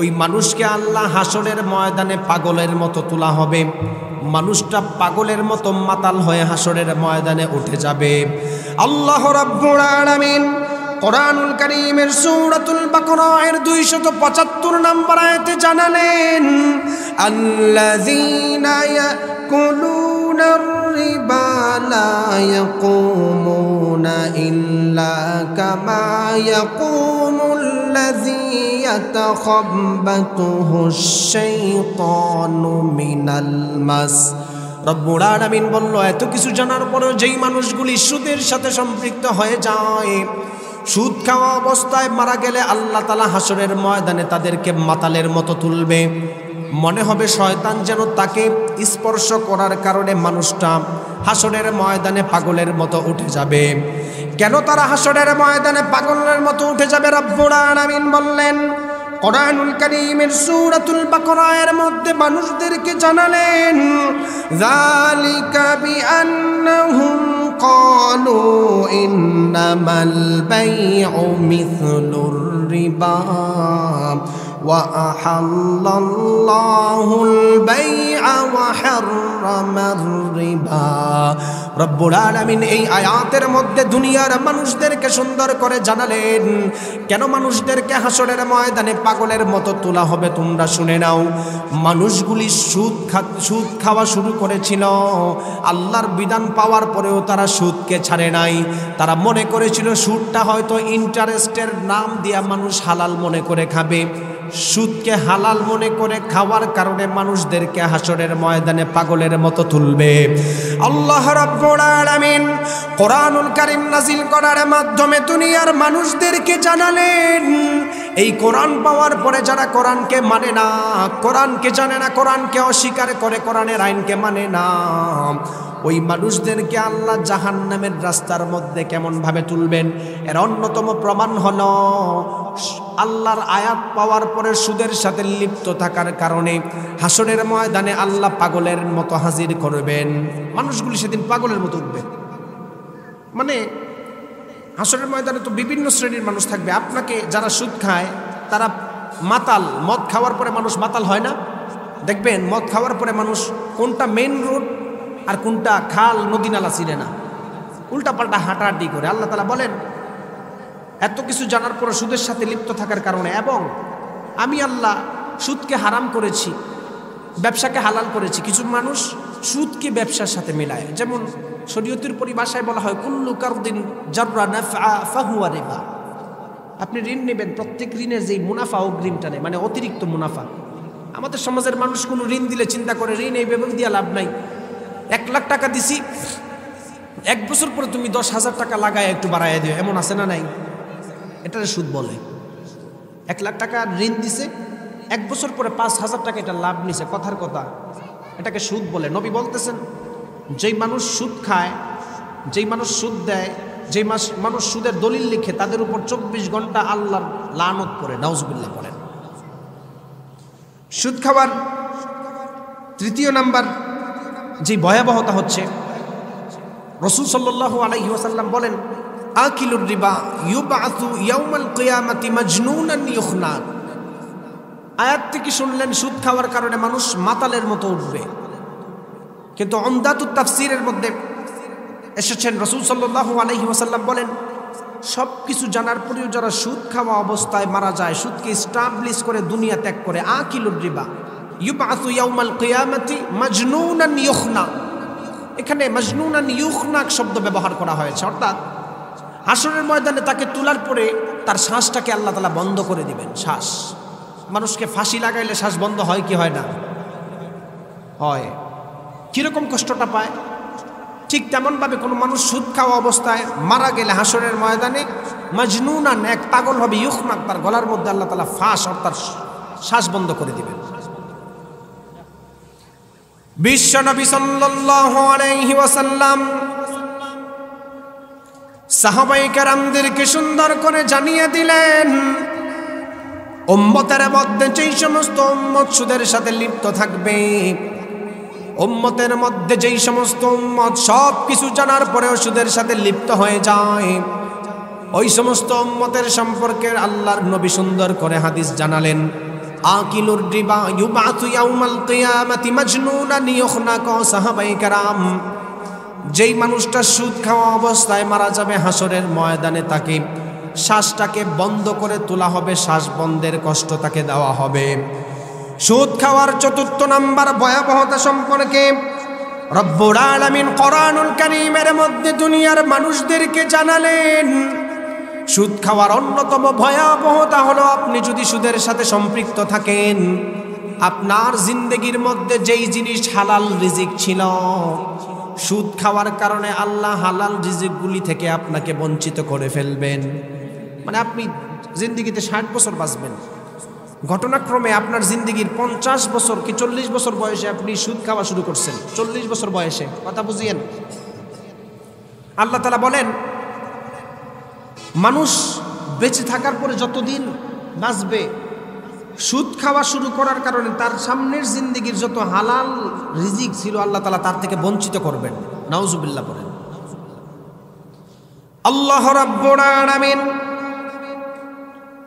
ওই মানুষকে আল্লাহ হাসরের ময়দানে পাগলের মতো তোলা হবে। মানুষটা পাগলের মতো মাতাল হয়ে হাসরের ময়দানে উঠে যাবে। আল্লাহ রাব্বুল আলামিন কোরআনুল কারীমের সূরাতুল বাকারা এর 275 নম্বর আয়াতে জানালেন, আল্লাযীনা ইয়াকুলুনার রিবা লা ইয়াকুমুনা ইল্লা কামা ইয়াকুমুল্লাযী ইয়াতাখাব্বাতুহু শাইতানু মিনাল মাস। রব্বুল আলামিন বলল, এত কিছু জানার পরেও যেই মানুষগুলি সুদের সাথে সম্পৃক্ত হয়ে যায়, সুদ খাওয়া অবস্থায় মারা গেলে আল্লাহ তাআলা হাসরের ময়দানে তাদেরকে মাতালের মতো তুলবে। মনে হবে শয়তান যেন তাকে স্পর্শ করার কারণে মানুষটা হাসরের ময়দানে পাগলের মতো উঠে যাবে। কেন তারা হাসরের ময়দানে পাগলের মতো উঠে যাবে? রব্বুল আলামিন বললেন, কোরআনুল কারীমের সূরাতুল বাকারার মধ্যে মানুষদেরকে জানালেন, যালিকা বিআন্নাহুম ক্বালু ইন্নামাল বাইউ মিছলুর রিবা ওয়া আহাল্লাল্লাহুল বাই'a ওয়া হাররামার রিবা। রব্বুল আলামিন এই আয়াতের মধ্যে দুনিয়ার মানুষদেরকে সুন্দর করে জানালেন, কেন মানুষদেরকে হাসরের ময়দানে পাগলের মতো তোলা হবে। তোমরা শুনে নাও, মানুষগুলি সুদ খাওয়া শুরু করেছিল। আল্লাহর বিধান পাওয়ার পরেও তারা সুদকে ছাড়ে নাই। তারা মনে করেছিল সুদটা হয়তো ইন্টারেস্টের নাম দিয়া মানুষ হালাল মনে করে খাবে। সুদকে হালাল মনে করে খাওয়ার কারণে মানুষদেরকে হাসরের ময়দানে পাগলের মতো তুলবে। আল্লাহ রাব্বুল আলামিন কোরআনুল কারীম নাজিল করার মাধ্যমে দুনিয়ার মানুষদেরকে জানালেন, এই কোরআন পাওয়ার পরে যারা কোরআনকে মানে না, কোরআনকে জানে না, কোরআনকে অস্বীকার করে, কোরআনের আইনকে মানে না, ওই মানুষদেরকে আল্লাহ জাহান্নামের রাস্তার মধ্যে কেমন ভাবে তুলবেন। এর অন্যতম প্রমাণ হলো আল্লাহর আয়াত পাওয়ার পরে সুদের সাথে লিপ্ত থাকার কারণে হাসরের ময়দানে আল্লাহ পাগলের মতো হাজির করবেন। মানুষগুলি সেদিন পাগলের মতো উঠবে। মানে হাসরের ময়দানে তো বিভিন্ন শ্রেণীর মানুষ থাকবে। আপনাকে যারা সুদ খায় তারা মাতাল। মদ খাওয়ার পরে মানুষ মাতাল হয় না? দেখবেন মদ খাওয়ার পরে মানুষ কোনটা মেইন রোড আর কোনটা খাল নদী নালা চিনে না, উল্টাপাল্টা হাঁটাহাঁটি করে। আল্লাহ তাআলা বলেন, এত কিছু জানার পর সুদের সাথে লিপ্ত থাকার কারণে, এবং আমি আল্লাহ সুদকে হারাম করেছি, ব্যবসাকে হালাল করেছি। কিছু মানুষ সুদকে ব্যবসার সাথে মেলায়। যেমন শরীয়তের পরিভাষায় বলা হয়, কুল্লু কারদিন জাররা নাফআ ফাহুয়া রিবা। আপনি ঋণ নেবেন, প্রত্যেক ঋণের যেই মুনাফা অগ্রিমটা নেই, মানে অতিরিক্ত মুনাফা। আমাদের সমাজের মানুষ কোনো ঋণ দিলে চিন্তা করে ঋণ এইভাবে দিয়ে লাভ নাই। 1 লাখ টাকা দিছি, 1 বছর পরে তুমি 10,000 টাকা লাগায় একটু বাড়াইয়া দিও, এমন আছে না নাই? এটার সুদ বলে। 1 লাখ টাকা ঋণ দিছে, 1 বছর পরে 5,000 টাকা এটা লাভ নিছে, কথার কথা, এটাকে সুদ বলে। নবী বলতেছেন, যেই মানুষ সুদ খায়, যেই মানুষ সুদ দেয়, যেই মানুষ সুদের দলিল লিখে, তাদের উপর 24 ঘন্টা আল্লাহর লানত করে, নাউজুবিল্লাহ বলেন। সুদ খাওয়ার তৃতীয় নাম্বার যে ভয়াবহতা হচ্ছে, রাসূল সাল্লাল্লাহু আলাইহি ওয়াসাল্লাম বলেন, আকিলুর রিবা ইউবআসু ইয়াউমাল কিয়ামাতি মাজনুনান ইউখনা। আয়াত থেকে শুনলেন সুদ খাওয়ার কারণে মানুষ মাতালের মতো উঠবে, কিন্তু উমদাতুত তাফসীরের মধ্যে এসেছেন রাসূল সাল্লাল্লাহু আলাইহি ওয়াসাল্লাম বলেন, সব কিছু জানার পরেও যারা সুদ খাওয়া অবস্থায় মারা যায়, সুদকে এস্টাবলিশ করে দুনিয়া ত্যাগ করে, আকিলুর রিবা ইউবআসু ইয়াউমাল কিয়ামাতি মাজনুনান ইউখনা। এখানে মাজনুনান ইউখনা শব্দ ব্যবহার করা হয়েছে, অর্থাৎ হাসরের ময়দানে তাকে তোলার পরে তার শ্বাসটাকে আল্লাহ তাআলা বন্ধ করে দিবেন। শ্বাস, মানুষকে ফাঁসি লাগাইলে শ্বাস বন্ধ হয় কি হয় না? হয়। কিরকম কষ্টটা পায়? ঠিক তেমনভাবে কোনো মানুষ সুদ খাওয়া অবস্থায় মারা গেলে হাসরের ময়দানে মাজনুনান, এক পাগল হবে, ইউখনাক, তার গলার মধ্যে আল্লাহ তাআলা ফাঁস অর্থাৎ শ্বাস বন্ধ করে দিবেন। বিশ্বনবী সাল্লাল্লাহু আলাইহি ওয়াসাল্লাম সাহাবায়ে কেরামদেরকে সুন্দর করে জানিয়ে দিলেন, উম্মতের মধ্যে যেই সমস্ত উম্মত সুদের সাথে লিপ্ত থাকবে, উম্মতের মধ্যে যেই সমস্ত উম্মত সব কিছু জানার পরেও সুদের সাথে লিপ্ত হয়ে যায়, ওই সমস্ত উম্মতের সম্পর্কে আল্লাহর নবী সুন্দর করে হাদিস জানালেন, আকিলুর রিবা ইউবআসু ইয়াউমাল কিয়ামাতি মাজনুনান ইউখনাক। সাহাবায়ে কেরাম, যেই মানুষটা সুদ খাওয়া অবস্থায় মারা যাবে, হাসরের ময়দানে তাকে শ্বাসটাকে বন্ধ করে তোলা হবে, শ্বাস বন্ধের কষ্ট তাকে দেওয়া হবে। সুদ খাওয়ার চতুর্থ নাম্বার ভয়াবহতা সম্পর্কে রব্বুল আলামিন কোরআনুল কারীমের মধ্যে দুনিয়ার মানুষদেরকে জানালেন, সুদ খাওয়ার অন্যতম ভয়াবহতা হলো আপনি যদি সুদের সাথে সম্পৃক্ত থাকেন, আপনার জিন্দেগির মধ্যে যেই জিনিস হালাল রিজিক ছিল, সুদ খাওয়ার কারণে আল্লাহ হালাল রিজিকগুলি থেকে আপনাকে বঞ্চিত করে ফেলবেন। মানে আপনি জিন্দেগিতে 60 বছর বাঁচবেন, ঘটনাক্রমে আপনার জিন্দেগির 50 বছর কি 40 বছর বয়সে আপনি সুদ খাওয়া শুরু করছেন। 40 বছর বয়সে, কথা বুঝিয়েন। আল্লাহ তাআলা বলেন, মানুষ বেঁচে থাকার পরে যতদিন বাঁচবে, সুদ খাওয়া শুরু করার কারণে তার সামনের জিন্দেগির যত হালাল রিজিক ছিল আল্লাহ তাআলা তার থেকে বঞ্চিত করবেন। নাউজুবিল্লাহ বলেন। আল্লাহ রাব্বুল আলামিন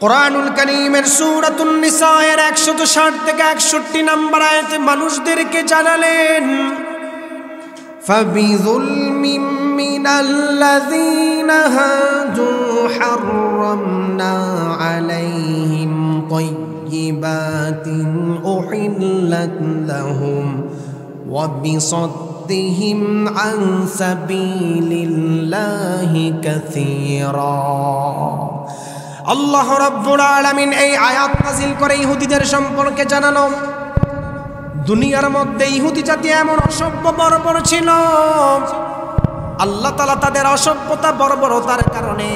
কোরআনুল কারীমের সূরাতুন নিসা এর 160 থেকে 61 নম্বর আয়াতে মানুষদেরকে জানালেন, ফাবিযুলমিন মিনাল্লাযীনা হাদু হাররামনা আলাইহিম তাইয়্যিবাতিন উহিল্লাত লাহুম ওয়া বিসাদ্দিহিম আন সাবিলিল্লাহি কাসীরা। আল্লাহ রাব্বুল আলামিন এই আয়াত নাযিল করে ইহুদিদের সম্পর্কে জানানো, দুনিয়ার মধ্যে ইহুদি জাতি এমন অসভ্য বর্বর ছিল, আল্লাহ তাআলা তাদের অসভ্যতা বর্বরতার কারণে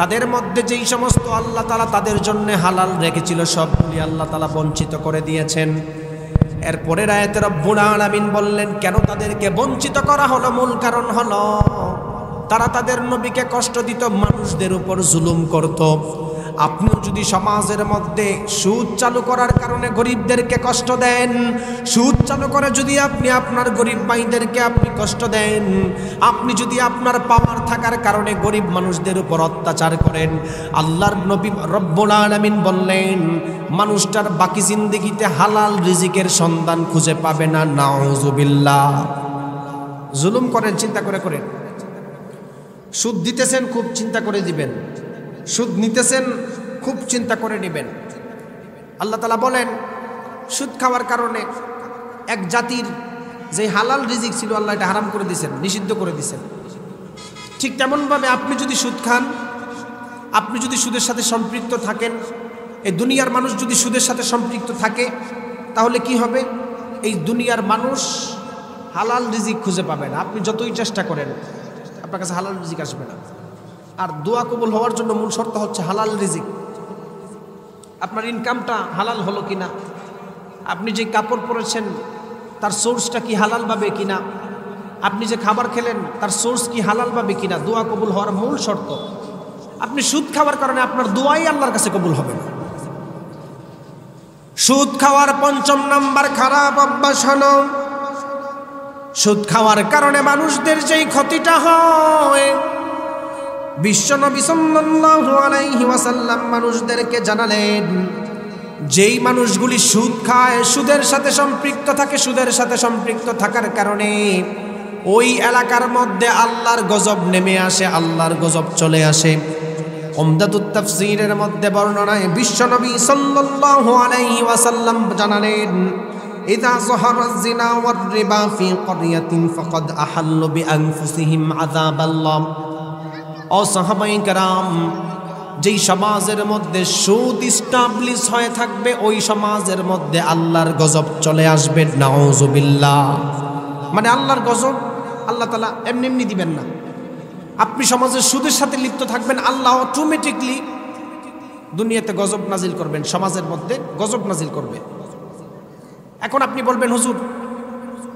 তাদের মধ্যে যেই সমস্ত আল্লাহ তাআলা তাদের জন্য হালাল রেখেছিল সবগুলি আল্লাহ তাআলা বঞ্চিত করে দিয়েছেন। এরপরের আয়াতে রব্বুল আলামিন বললেন কেন তাদেরকে বঞ্চিত করা হলো। মূল কারণ হলো তারা তাদের নবীকে কষ্ট দিত, মানুষদের উপর জুলুম করত। আপনিও যদি সমাজের মধ্যে সুদ চালু করার কারণে গরিবদেরকে কষ্ট দেন, সুদ চালু করে যদি আপনি আপনার গরিব ভাইদেরকে আপনি কষ্ট দেন, আপনি যদি আপনার পাওয়ার থাকার কারণে গরিব মানুষদের উপর অত্যাচার করেন, আল্লাহর নবী রব্বুল আলামিন বললেন মানুষটার বাকি জিন্দেগিতে হালাল রিজিকের সন্ধান খুঁজে পাবে না। নাউজুবিল্লাহ। জুলুম করেন, চিন্তা করে করেন। সুদ দিতেছেন, খুব চিন্তা করে দিবেন। সুদ নিতেছেন, খুব চিন্তা করে নেবেন। আল্লাহ তাআলা বলেন সুদ খাওয়ার কারণে এক জাতির যে হালাল রিজিক ছিল আল্লাহ এটা হারাম করে দিয়েছেন, নিষিদ্ধ করে দিয়েছেন। ঠিক তেমনভাবে আপনি যদি সুদ খান, আপনি যদি সুদের সাথে সম্পৃক্ত থাকেন, এই দুনিয়ার মানুষ যদি সুদের সাথে সম্পৃক্ত থাকে, তাহলে কি হবে? এই দুনিয়ার মানুষ হালাল রিজিক খুঁজে পাবে না। আপনি যতই চেষ্টা করেন আপনার কাছে হালাল রিজিক আসবে না। আর দোয়া কবুল হওয়ার জন্য মূল শর্ত হচ্ছে হালাল রিজিক। আপনার ইনকামটা হালাল হলো কিনা, আপনি যে কাপড় পরেছেন তার সোর্সটা কি হালাল পাবে কিনা, আপনি যে খাবার খেলেন তার সোর্স কি হালাল পাবে কিনা, দোয়া কবুল হওয়ার মূল শর্ত। আপনি সুদ খাওয়ার কারণে আপনার দোয়াই আল্লাহর কাছে কবুল হবে না। সুদ খাওয়ার ৫ম নাম্বার খারাপ অভ্যাস হলো, সুদ খাওয়ার কারণে মানুষদের যেই ক্ষতিটা হয়, বিশ্বনবী সাল্লাল্লাহু আলাইহি ওয়াসাল্লাম মানুষদেরকে জানালেন যেই মানুষগুলি সুদ খায়, সুদের সাথে সম্পৃক্ত থাকে, সুদের সাথে সম্পৃক্ত থাকার কারণে ওই এলাকার মধ্যে আল্লাহর গজব নেমে আসে, আল্লাহর গজব চলে আসে। উমদাতুত তাফসীরের মধ্যে বর্ণনায় বিশ্বনবী সাল্লাল্লাহু আলাইহি ওয়াসাল্লাম জানালেন ইযা যাহারাজ জিনা ওয়ার রিবা ফি ক্বরিয়াতিন ফাকাদ আহাল্লু বিআনফুসিহিম আযাবাল্লাহ। ও সাহাবায়ে কেরাম, যেই সমাজের মধ্যে সুদ ইস্টাবলিশ হয়ে থাকবে ওই সমাজের মধ্যে আল্লাহর গজব চলে আসবে। নাউজুবিল্লাহ। মানে আল্লাহর গজব আল্লাহ তাআলা এমনি এমনি দিবেন না। আপনি সমাজের সুদের সাথে লিপ্ত থাকবেন, আল্লাহ অটোমেটিকলি দুনিয়াতে গজব নাজিল করবেন, সমাজের মধ্যে গজব নাজিল করবে। এখন আপনি বলবেন হুজুর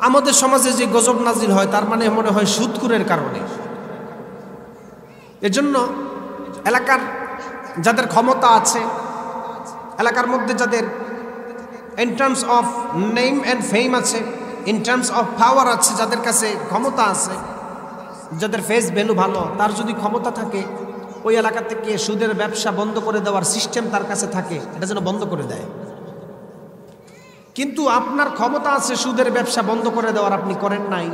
আমাদের সমাজে যে গজব নাজিল হয় তার মানে মনে হয় সুদখোরের কারণে। এজন্য এলাকার যাদের ক্ষমতা আছে, এলাকার মধ্যে যাদের in terms of name and ফেম আছে, ইন টার্মস অফ পাওয়ার আছে, যাদের কাছে ক্ষমতা আছে, যাদের ফেস ভ্যালু ভালো, তার যদি ক্ষমতা থাকে ওই এলাকা থেকে সুদের ব্যবসা বন্ধ করে দেওয়ার সিস্টেম তার কাছে থাকে, এটা যেন বন্ধ করে দেয়। কিন্তু আপনার ক্ষমতা আছে সুদের ব্যবসা বন্ধ করে দেওয়ার, আপনি করেন নাই,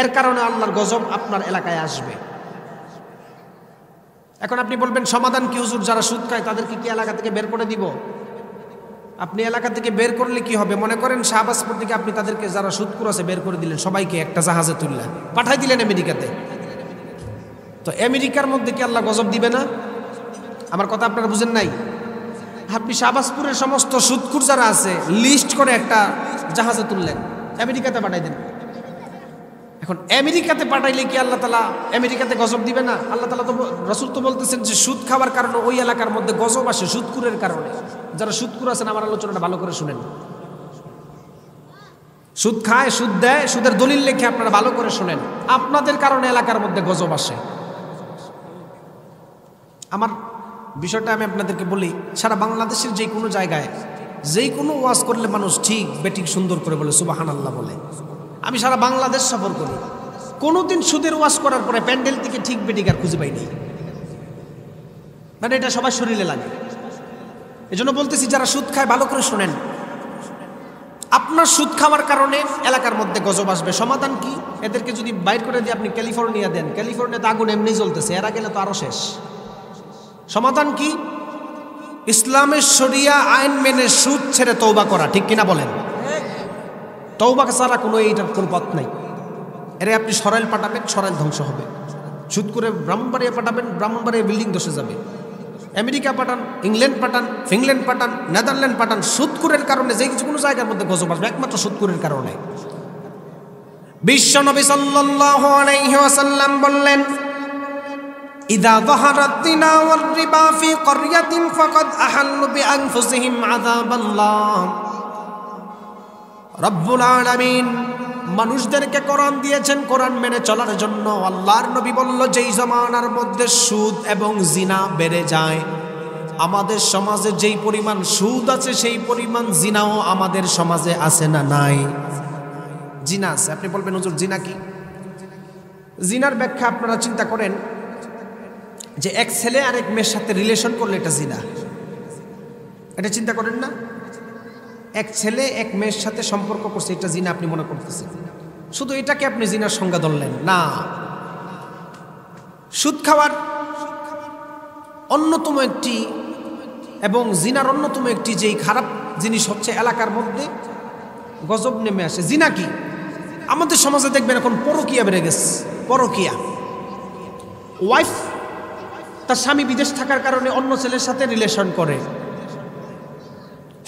এর কারণে আল্লাহর গজব আপনার এলাকায় আসবে। এখন আপনি বলবেন সমাধান কি হুজুর? যারা সুদ খায় তাদেরকে কি এলাকা থেকে বের করে দিব? আপনি এলাকা থেকে বের করলে কি হবে? মনে করেন শাহবাজপুর থেকে আপনি তাদেরকে যারা সুদখোর আছে বের করে দিলেন, সবাইকে একটা জাহাজে তুললেন, পাঠাই দিলেন আমেরিকাতে। তো আমেরিকার মধ্যে কি আল্লাহ গজব দিবে না? আমার কথা আপনারা বুঝেন নাই? আপনি শাহবাজপুরের সমস্ত সুদখোর যারা আছে লিস্ট করে একটা জাহাজে তুললেন, আমেরিকাতে পাঠাই দেন। এখন আমেরিকাতে পাঠাইলে কি আল্লাহ তাআলা আমেরিকাতে গজব দিবে না? আল্লাহ তাআলা তো, রাসূল তো বলতেছেন যে সুদ খাওয়ার কারণে ওই এলাকার মধ্যে গজব আসে, সুদখোরের কারণে। যারা সুদখোর আছেন আমার আলোচনাটা ভালো করে শুনেন। সুদ খায়, সুদ দেয়, সুদের দলিল লেখে, আপনারা ভালো করে শুনেন। আপনাদের কারণে এলাকার মধ্যে গজব আসে। আমার বিষয়টা আমি আপনাদেরকে বলি, সারা বাংলাদেশের যে কোনো জায়গায় যেই কোনো ওয়াজ করলে মানুষ ঠিক বেঠিক সুন্দর করে বলে সুবহানাল্লাহ বলে। আমি সারা বাংলাদেশ সফর করি, কোনোদিন সুদের ওয়াজ করার পরে প্যান্ডেল থেকে ঠিক বেঠিক আর খুঁজে পাইনি। মানে এটা সবার শরীরে লাগে। এজন্য বলতেছি, যারা সুদ খায় ভালো করে শোনেন। আপনার সুদ খাওয়ার কারণে এলাকার মধ্যে গজব আসবে। সমাধান কি? এদেরকে যদি বাইর করে দিয়ে আপনি ক্যালিফোর্নিয়া দেন, ক্যালিফোর্নিয়াতে আগুন এমনি জ্বলতেছে, এরা গেলে তো আরো শেষ। সমাধান কি? ইসলামের শরিয়া আইন মেনে সুদ ছেড়ে তওবা করা, ঠিক কিনা বলেন? তওবা ছাড়া কোনো এইটার কোনো পথ নাই। এরে আপনি সরাইল পাঠাবেন, সরাইল ধ্বংস হবে। সুদ করে ব্রাহ্মণবাড়িয়া পাঠাবেন, ব্রাহ্মণবাড়িয়া বিল্ডিং ধসে যাবে। আমেরিকা পাঠান, ইংল্যান্ড পাঠান, ফিনল্যান্ড পাঠান, নেদারল্যান্ড পাঠান, সুদখোরের কারণে যে কোনো জায়গার মধ্যে গজব আসবে, একমাত্র সুদখোরের কারণে। বিশ্বনবী সাল্লাল্লাহু আলাইহি ওয়াসাল্লাম বললেন, ইযা যাহারাত যিনা ওয়ার রিবা ফি ক্বরিয়াতিন ফাকাদ আহাল্লু বিআনফুসিহিম আযাবাল্লাহ। রব্বুল আলামিন মানুষদেরকে কোরআন দিয়েছেন কোরআন মেনে চলার জন্য। আল্লাহর নবী বলল, যেই জামানার মধ্যে সুদ এবং জিনা বেড়ে যায়, আমাদের সমাজে যেই পরিমাণ সুদ আছে সেই পরিমাণ জিনাও আমাদের সমাজে আছে না নাই? জিনা আছে। আপনি বলবেন হুজুর জিনা কি? জিনার ব্যাখ্যা আপনারা চিন্তা করেন যে এক ছেলে আর এক মেয়ের সাথে রিলেশন করলে এটা জিনা। এটা চিন্তা করেন না? এক ছেলে এক মেয়ের সাথে সম্পর্ক করছে, এটা জিনা আপনি মনে করতেছেন। শুধু এটাকে আপনি জিনার সংজ্ঞা ধরলেন না। সুদ খাওয়ার অন্যতম একটি এবং জিনার অন্যতম একটি যেই খারাপ জিনিস হচ্ছে এলাকার মধ্যে গজব নেমে আসে। জিনা কি? আমাদের সমাজে দেখবেন এখন পরকিয়া বেড়ে গেছে। পরকিয়া, ওয়াইফ তার স্বামী বিদেশ থাকার কারণে অন্য ছেলের সাথে রিলেশন করে,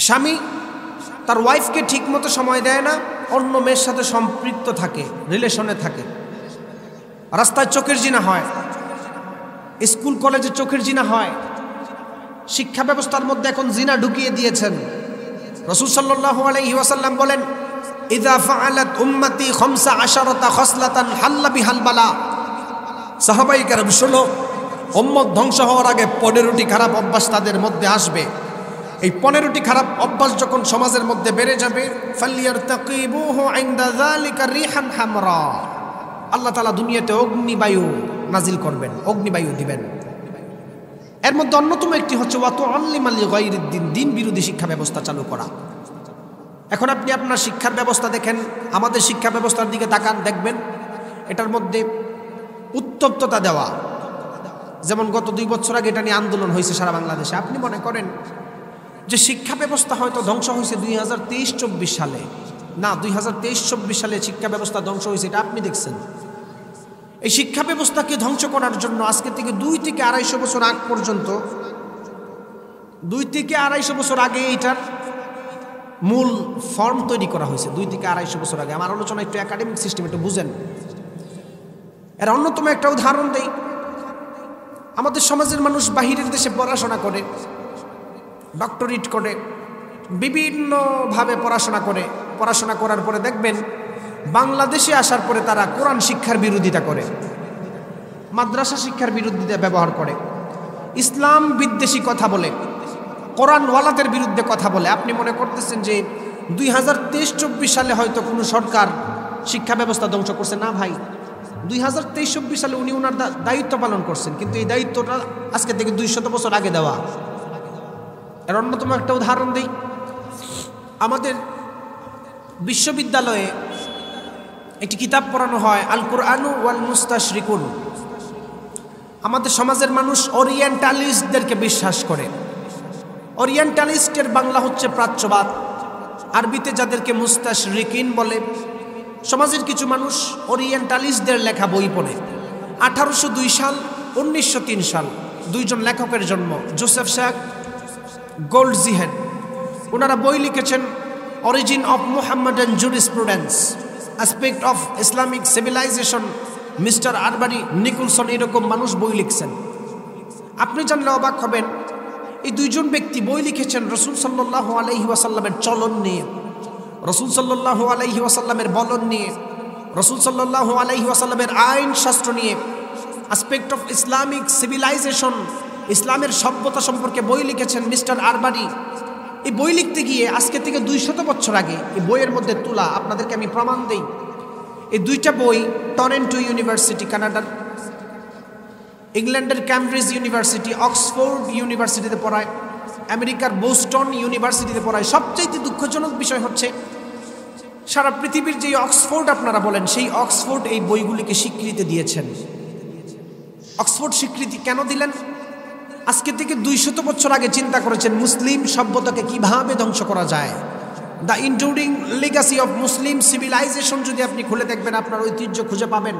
স্বামী তার ওয়াইফকে ঠিক মতো সময় দেয় না, অন্য মেয়ের সাথে সম্পৃক্ত থাকে, রিলেশনে থাকে। রাস্তায় চোখের জিনা হয়, স্কুল কলেজে চোখের জিনা হয়। শিক্ষা ব্যবস্থার মধ্যে এখন জিনা ঢুকিয়ে দিয়েছেন। রাসূল সাল্লাল্লাহু আলাইহি ওয়াসাল্লাম বলেন, ইযা ফাআলাত উম্মতি 15 খসলাতান হাল্লা বিহাল বালা। সাহাবায়ে কেরাম শুনো, উম্মত ধ্বংস হওয়ার আগে 15টি খারাপ অভ্যাস তাদের মধ্যে আসবে। এই 15টি খারাপ অভ্যাস যখন সমাজের মধ্যে বেড়ে যাবে, ফালিয়ারতাকিবুহু ইনদা যালিকা রিহান হামরা, আল্লাহ তাআলা দুনিয়াতে অগ্নিবায়ু নাজিল করবেন, অগ্নিবায়ু দিবেন। এর মধ্যে অন্যতম একটি হচ্ছে ওয়া তুআল্লিমা লিগাইরিদ্দিন, দিন বিরোধী শিক্ষা ব্যবস্থা চালু করা। এখন আপনি আপনার শিক্ষার ব্যবস্থা দেখেন, আমাদের শিক্ষা ব্যবস্থার দিকে তাকান, দেখবেন এটার মধ্যে উত্তপ্ততা দেওয়া। যেমন গত 2 বছর আগে এটা নিয়ে আন্দোলন হয়েছে সারা বাংলাদেশে। আপনি মনে করেন যে শিক্ষা ব্যবস্থা হয়তো ধ্বংস হয়েছে 2023-24 সালে? না, 2023-24 সালে শিক্ষা ব্যবস্থা ধ্বংস হয়েছে, এটা আপনি দেখছেন। এই শিক্ষা ব্যবস্থাকে ধ্বংস করার জন্য আজকে থেকে 2 থেকে 250 বছর আগ পর্যন্ত, 2 থেকে 250 বছর আগে এটার মূল ফর্ম তৈরি করা হয়েছে। 2 থেকে 250 বছর আগে। আমার আলোচনা একটু একাডেমিক সিস্টেম, একটু বুঝেন। এর অন্যতম একটা উদাহরণ দেই। আমাদের সমাজের মানুষ বাহিরের দেশে পড়াশোনা করে, ডক্টরেট করে, বিভিন্নভাবে পড়াশোনা করে। পড়াশোনা করার পরে দেখবেন বাংলাদেশে আসার পরে তারা কোরআন শিক্ষার বিরোধিতা করে, মাদ্রাসা শিক্ষার বিরোধিতা ব্যবহার করে, ইসলাম বিদ্বেষী কথা বলে, কোরআনওয়ালাদের বিরুদ্ধে কথা বলে। আপনি মনে করতেছেন যে 2023-24 সালে হয়তো কোনো সরকার শিক্ষা ব্যবস্থা ধ্বংস করছে? না ভাই, 2023-24 সালে উনি ওনার দায়িত্ব পালন করছেন, কিন্তু এই দায়িত্বটা আজকে থেকে 200 বছর আগে দেওয়া। এর অন্যতম একটা উদাহরণ দিই। আমাদের বিশ্ববিদ্যালয়ে একটি কিতাব পড়ানো হয়, আল কুরআনু ওয়াল মুস্তাশরিকুন। আমাদের সমাজের মানুষ ওরিয়েন্টালিস্টদেরকে বিশ্বাস করে। ওরিয়েন্টালিস্টের বাংলা হচ্ছে প্রাচ্যবাদ, আরবিতে যাদেরকে মুস্তাশরিকিন বলে। সমাজের কিছু মানুষ ওরিয়েন্টালিস্টদের লেখা বই পড়ে, 1802 সাল 1903 সাল দুইজন লেখকের জন্ম, জোসেফ শেখ, গোল্ডজিহেড। ওনারা বই লিখেছেন origin of Muhammadan jurisprudence, aspect of Islamic civilisation, mister Arberry, Nicholson, এরকম মানুষ বই লিখছেন। আপনি জানলে অবাক হবেন, এই দুইজন ব্যক্তি বই লিখেছেন রাসূল সাল্লাল্লাহু আলাইহি ওয়াসাল্লামের চলন নিয়ে, রাসূল সাল্লাল্লাহু আলাইহি ওয়াসাল্লামের বলন নিয়ে, রাসূল সাল্লাল্লাহু আলাইহি ওয়াসাল্লামের আইন শাস্ত্র নিয়ে, অ্যাসপেক্ট অফ ইসলামিক সিভিলাইজেশন, ইসলামের সভ্যতা সম্পর্কে বই লিখেছেন মিস্টার আরবারি। এই বই লিখতে গিয়ে আজকে থেকে 200 বছর আগে এই বইয়ের মধ্যে তোলা, আপনাদেরকে আমি প্রমাণ দেই। এই দুইটা বই টরন্টো ইউনিভার্সিটি কানাডার, ইংল্যান্ডের ক্যামব্রিজ ইউনিভার্সিটি, অক্সফোর্ড ইউনিভার্সিটিতে পড়ায়, আমেরিকার বোস্টন ইউনিভার্সিটিতে পড়ায়। সবচাইতে দুঃখজনক বিষয় হচ্ছে সারা পৃথিবীর যে অক্সফোর্ড আপনারা বলেন, সেই অক্সফোর্ড এই বইগুলিকে স্বীকৃতি দিয়েছেন। অক্সফোর্ড স্বীকৃতি কেন দিলেন? আজকে থেকে 200 বছর আগে চিন্তা করেছেন মুসলিম সভ্যতাকে কিভাবে ধ্বংস করা যায়। The enduring legacy of Muslim civilization যদি আপনি খুলে দেখবেন, আপনার ঐতিহ্য খুঁজে পাবেন।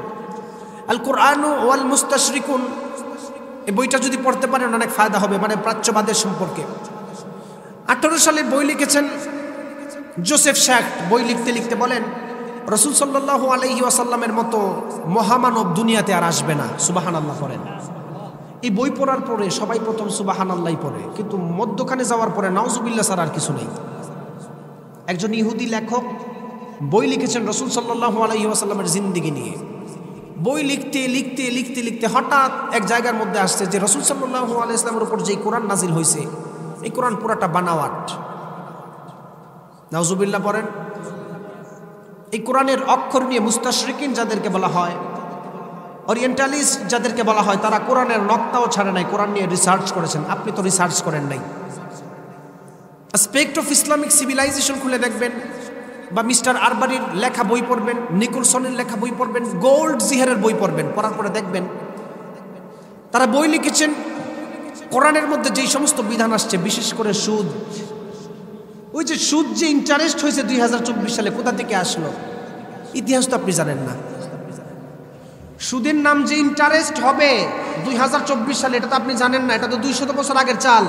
আল কোরআন ওয়াল মুস্তাশরিকুন, এই বইটা যদি পড়তে পারেন অনেক ফায়দা হবে, মানে প্রাচ্যবাদের সম্পর্কে। 18 সালের বই লিখেছেন জোসেফ শেখ। বই লিখতে লিখতে বলেন রাসূল সাল্লাল্লাহু আলাইহি ওয়াসাল্লামের মতো মহামানব দুনিয়াতে আর আসবে না। সুবহানাল্লাহ পড়েন। এই বই পড়ার পরে সবাই প্রথম সুবহানাল্লাহই পড়ে, কিন্তু মধ্যখানে যাওয়ার পরে নাউজুবিল্লাহ ছাড়া আর কিছু নেই। একজন ইহুদি লেখক বই লিখেছেন রাসূল সাল্লাল্লাহু আলাইহি ওয়াসাল্লামের জিন্দেগি নিয়ে। বই লিখতে লিখতে লিখতে লিখতে হঠাৎ এক জায়গার মধ্যে আসছে যে রাসূল সাল্লাল্লাহু আলাইহি ওয়াসাল্লামের উপর যে কোরআন নাজিল হয়েছে, এই কোরআন পুরাটা বানাওয়াট। নাউজুবিল্লাহ পড়েন। এই কোরআনের অক্ষর নিয়ে মুস্তাশরিকিন যাদেরকে বলা হয়, ওরিয়েন্টালিস্ট যাদেরকে বলা হয়, তারা কোরআনের নক্তাও ছাড়ে নাই, কোরআন নিয়ে রিসার্চ করেছেন। আপনি তো রিসার্চ করেন নাই। অ্যাসপেক্ট অফ ইসলামিক সিভিলাইজেশন খুলে দেখবেন, বা মিস্টার আরবারির লেখা বই পড়বেন, নিকলসনের লেখা বই পড়বেন, গোল্ডজিহেরের বই পড়বেন। পড়ার পরে দেখবেন তারা বই লিখেছেন কোরআনের মধ্যে যেই সমস্ত বিধান আসছে, বিশেষ করে সুদ। ওই যে সুদ যে ইন্টারেস্ট হয়েছে 2024 সালে, কোথা থেকে আসলো? ইতিহাস তো আপনি জানেন না। সুদের নাম যে ইন্টারেস্ট হবে 2024 সালে, এটা তো আপনি জানেন না। এটা তো 200 বছর আগের চাল।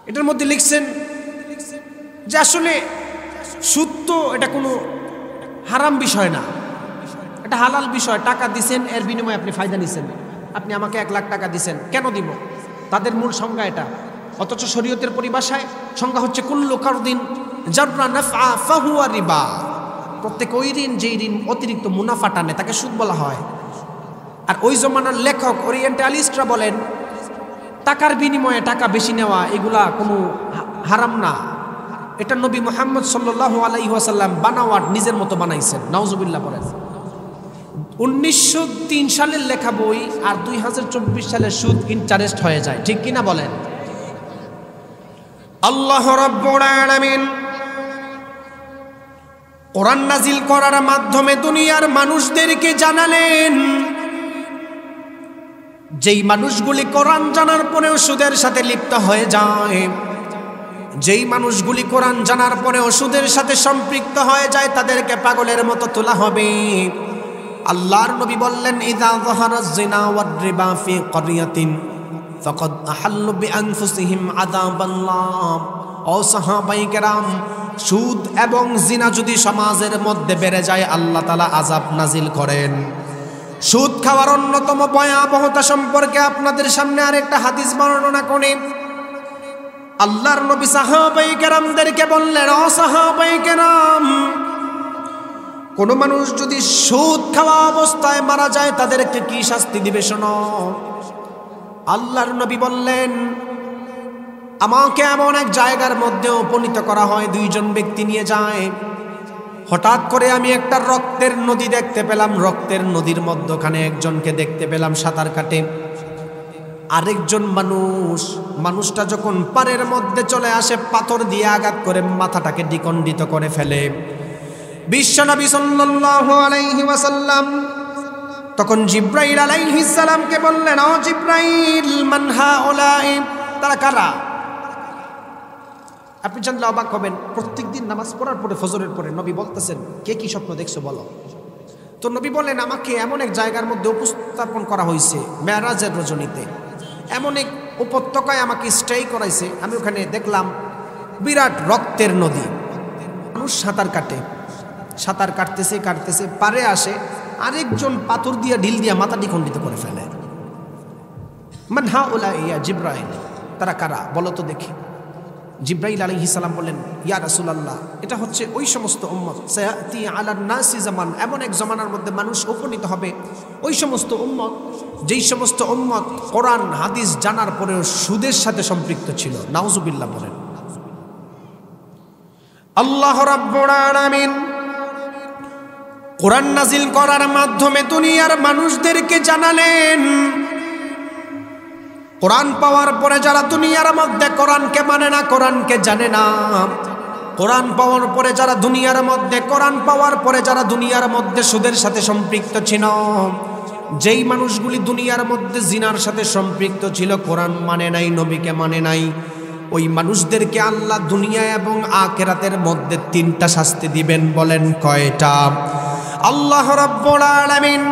এটার মধ্যে লিখছেন যে আসলে সুদ তো এটা কোনো হারাম বিষয় না, এটা হালাল বিষয়। টাকা দিছেন, এর বিনিময়ে আপনি ফায়দা নিছেন। আপনি আমাকে 1 লাখ টাকা দিছেন, কেন দিব? তাদের মূল সংজ্ঞা এটা। অথচ শরীয়তের পরিভাষায় সংজ্ঞা হচ্ছে কুল্লু কারদিন জাররা নাফআ ফাহুয়া রিবা। প্রত্যেক ওই ঋণ যেই ঋণ অতিরিক্ত মুনাফা টানে তাকে সুদ বলা হয়। আর ওই জমানার লেখক ওরিয়েন্টালিস্টরা বলেন টাকার বিনিময়ে টাকা বেশি নেওয়া এগুলা কোনো হারাম না। এটা নবী মুহাম্মদ সাল্লাল্লাহু আলাইহি ওয়াসাল্লাম বানাওয়াট নিজের মতো বানাইছেন। নাউজুবিল্লাহ বলেন। 1903 সালের লেখা বই আর 2024 সালের সুদ ইন্টারেস্ট হয়ে যায়, ঠিক কিনা বলেন? আল্লাহ রাব্বুল আলামিন কোরআন নাজিল করার মাধ্যমে দুনিয়ার মানুষদেরকে জানালেন, যেই মানুষগুলি কোরআন জানার পরেও সুদের সাথে লিপ্ত হয়ে যায়, যেই মানুষগুলি কোরআন জানার পরেও সুদের সাথে সম্পৃক্ত হয়ে যায়, তাদেরকে পাগলের মতো তোলা হবে। আল্লাহর নবী বললেন, ইযা যাহারাজ জিনা ওয়ার রিবা ফি ক্বরিয়াতিন ফাকাদ আহাল্লু বিআনফুসিহিম আযাবাল্লাহ। ও সাহাবায়ে কেরাম, সুদ এবং জিনা যদি সমাজের মধ্যে বেড়ে যায়, আল্লাহ তাআলা আযাব নাজিল করেন। সুদ খাওয়ার অন্যতম ভয়াবহতা সম্পর্কে আপনাদের সামনে আরেকটা হাদিস বর্ণনা করি। আল্লাহর নবী সাহাবায়ে কেরামদেরকে বললেন, ও সাহাবায়ে কেরাম, কোন মানুষ যদি সুদ খাওয়া অবস্থায় মারা যায়, তাদেরকে কি শাস্তি দিবে শোনো। আল্লাহর নবী বললেন, আমাকে এমন এক জায়গার মধ্যে উপনীত করা হয়, 2 জন ব্যক্তি নিয়ে যায়। হঠাৎ করে আমি একটা রক্তের নদী দেখতে পেলাম। রক্তের নদীর মধ্যখানে একজনকে দেখতে পেলাম সাঁতার কাটে। আরেকজন মানুষটা যখন পাড়ের মধ্যে চলে আসে, পাথর দিয়ে আঘাত করে মাথাটাকে দ্বিখণ্ডিত করে ফেলে। বিশ্বনবী সাল্লাল্লাহু আলাইহি ওয়াসাল্লাম তখন জিব্রাইল আলাইহিস সালামকে বললেন, ও জিব্রাইল, মান হাউলাই, তারা কারা? আপনি জানলে অবাক হবেন। প্রত্যেকদিন নামাজ পড়ার পরে, ফজরের পরে নবী বলতেছেন, কে কি স্বপ্ন দেখছো বলো। তো নবী বলেন, আমাকে এমন এক জায়গার মধ্যে উপস্থাপন করা হয়েছে মেরাজের রজনীতে, এমন এক উপত্যকায় আমাকে স্টে করাইছে। আমি ওখানে দেখলাম বিরাট রক্তের নদী, মানুষ সাঁতার কাটতেছে পারে আসে, আরেকজন পাথর দিয়া ঢিল দিয়া মাথাটি খণ্ডিত করে ফেলে। মান হাউলা ইয়া জিব্রাইল, তারা কারা বলো তো দেখি। জিব্রাইল আলাইহিস সালাম বললেন, ইয়া রাসূলুল্লাহ, এটা হচ্ছে ওই সমস্ত উম্মত, সায়াতি আলান নাসি জামান, এমন এক জামানার মধ্যে মানুষ উপনীত হবে, ওই সমস্ত উম্মত যেই সমস্ত উম্মত কোরআন হাদিস জানার পরেও সুদের সাথে সম্পৃক্ত ছিল। নাউজুবিল্লাহ বলেন। আল্লাহ রাব্বুল আলামিন কোরআন নাজিল করার মাধ্যমে দুনিয়ার মানুষদেরকে জানালেন, কোরআন পাওয়ার পরে যারা দুনিয়ার মধ্যে কোরআনকে মানে না, কোরআনকে জানে না, কোরআন পাওয়ার পরে যারা দুনিয়ার মধ্যে কোরআন পাওয়ার পরে যারা দুনিয়ার মধ্যে সুদের সাথে সম্পৃক্ত ছিল, যেই মানুষগুলি দুনিয়ার মধ্যে জিনার সাথে সম্পৃক্ত ছিল, কোরআন মানে নাই, নবীকে মানে নাই, ওই মানুষদেরকে আল্লাহ দুনিয়া এবং আখিরাতের মধ্যে 3টা শাস্তি দিবেন। বলেন কয়টা? আল্লাহ রাব্বুল আলামিন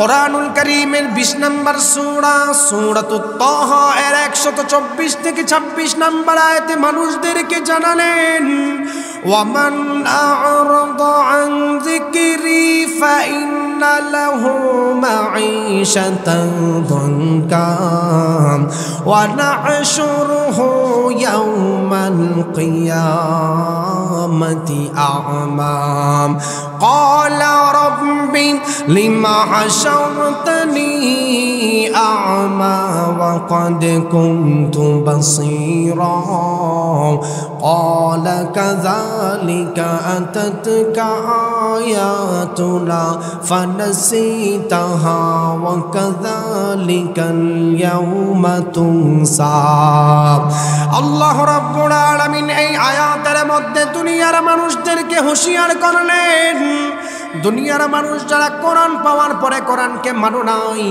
কোরআনুল কারীমের 20 নম্বর সূরা সূরাতুত তাহা এর 124 থেকে 26 নম্বর আয়াতে মানুষদেরকে জানালেন, ওয়ামান আ'রাদা আন যিকরি ফাইন্না লাহু মাঈশাতান দানকা ওয়া নাহশুরুহু ইয়াওমাল কিয়ামাতি আ'মা ক্বালা রাব্বি লিমা হাশারতানি আ'মা ওয়া ক্বাদ কুনতু বাসীরা ক্বালা কাযালিকা আতাতকা আয়াতুনা ফানাসিতাহা ওয়া কাযালিকাল ইয়াওমা তুনসা। আল্লাহ রাব্বুল আলামিন এই আয়াতের মধ্যে দুনিয়ার মানুষদেরকে হুঁশিয়ার করলেন, দুনিয়ার মানুষ যারা কোরআন পাওয়ার পরে কোরআনকে মানো নাই,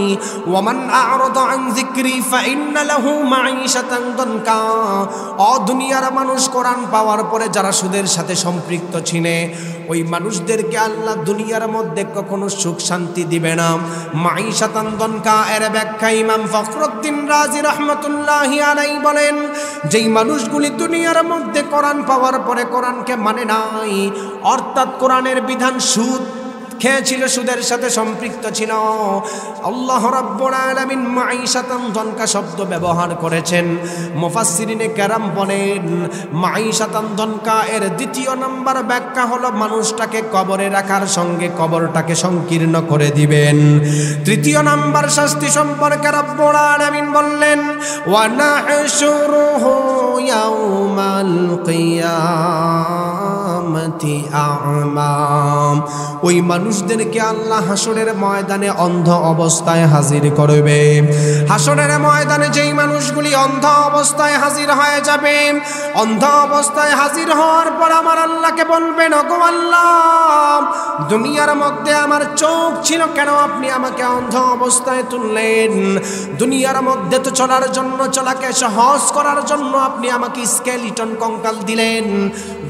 ওয়ামান আ'রাদা আন যিকরি ফাইন্না লাহু মাঈশাতান দানকা, ও দুনিয়ার মানুষ কোরআন পাওয়ার পরে যারা সুদের সাথে সম্পৃক্ত ছিলে, ওই মানুষদেরকে আল্লাহ দুনিয়ার মধ্যে কখনো সুখ শান্তি দিবে না। মাঈশাতান দানকা এর ব্যাখ্যা ইমাম ফখরুদ্দিন রাজি রাহমাতুল্লাহি আলাইহি বলেন, যেই মানুষগুলি দুনিয়ার মধ্যে কোরআন পাওয়ার পরে কোরআনকে মানে নাই, অর্থাৎ কোরআনের বিধান সুদ খেয়েছিল, সুদের সাথে সম্পৃক্ত ছিল, আল্লাহ রাব্বুল আলামিন মাঈশাতান দানকা শব্দ ব্যবহার করেছেন। মুফাসসিরিনে কেরাম বলেন, মাঈশাতান দানকা এর 2 নম্বর ব্যাখ্যা হলো মানুষটাকে কবরে রাখার সঙ্গে কবরটাকে সংকীর্ণ করে দিবেন। 3 নম্বর শাস্তি সম্পর্কে রাব্বুল আলামিন বললেন, ওয়া নাহশুরুহু ইয়াওমাল কিয়ামাতি আ'মা, ওই মানুষদেরকে আল্লাহ হাসরের ময়দানে অন্ধ অবস্থায় হাজির করবে। হাসরের ময়দানে যেই মানুষগুলি অন্ধ অবস্থায় হাজির হয়ে যাবে, অন্ধ অবস্থায় হাজির হওয়ার পর আমার আল্লাহকে বলবেন, ওগো আল্লাহ, দুনিয়ার মধ্যে আমার চোখ ছিল, কেন আপনি আমাকে অন্ধ অবস্থায় তুললেন? দুনিয়ার মধ্যে তো চলার জন্য, চলাকে সহজ করার জন্য আপনি আমাকে স্কেলিটন কঙ্কাল দিলেন,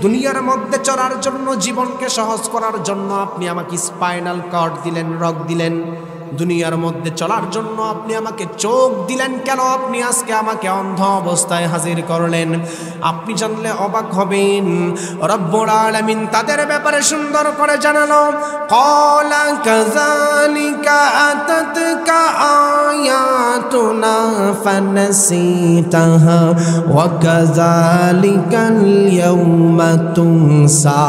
দুনিয়ার মধ্যে চলার জন্য, জীবনকে সহজ করার জন্য আপনি আমাকে স্পাইনাল কর্ড দিলেন, রগ দিলেন, দুনিয়ার মধ্যে চলার জন্য আপনি আমাকে চোখ দিলেন, কেন আপনি আজকে আমাকে অন্ধ অবস্থায় হাজির করলেন? আপনি জানলে অবাক হবেন, রব্বুল আলামিন তাদের ব্যাপারে সুন্দর করে জানালো, ক্বালা কাযালিকা আতাতকা আয়াতুনা ফানাসিতাহা ওয়া কাযালিকাল ইয়াওমা তুনসা।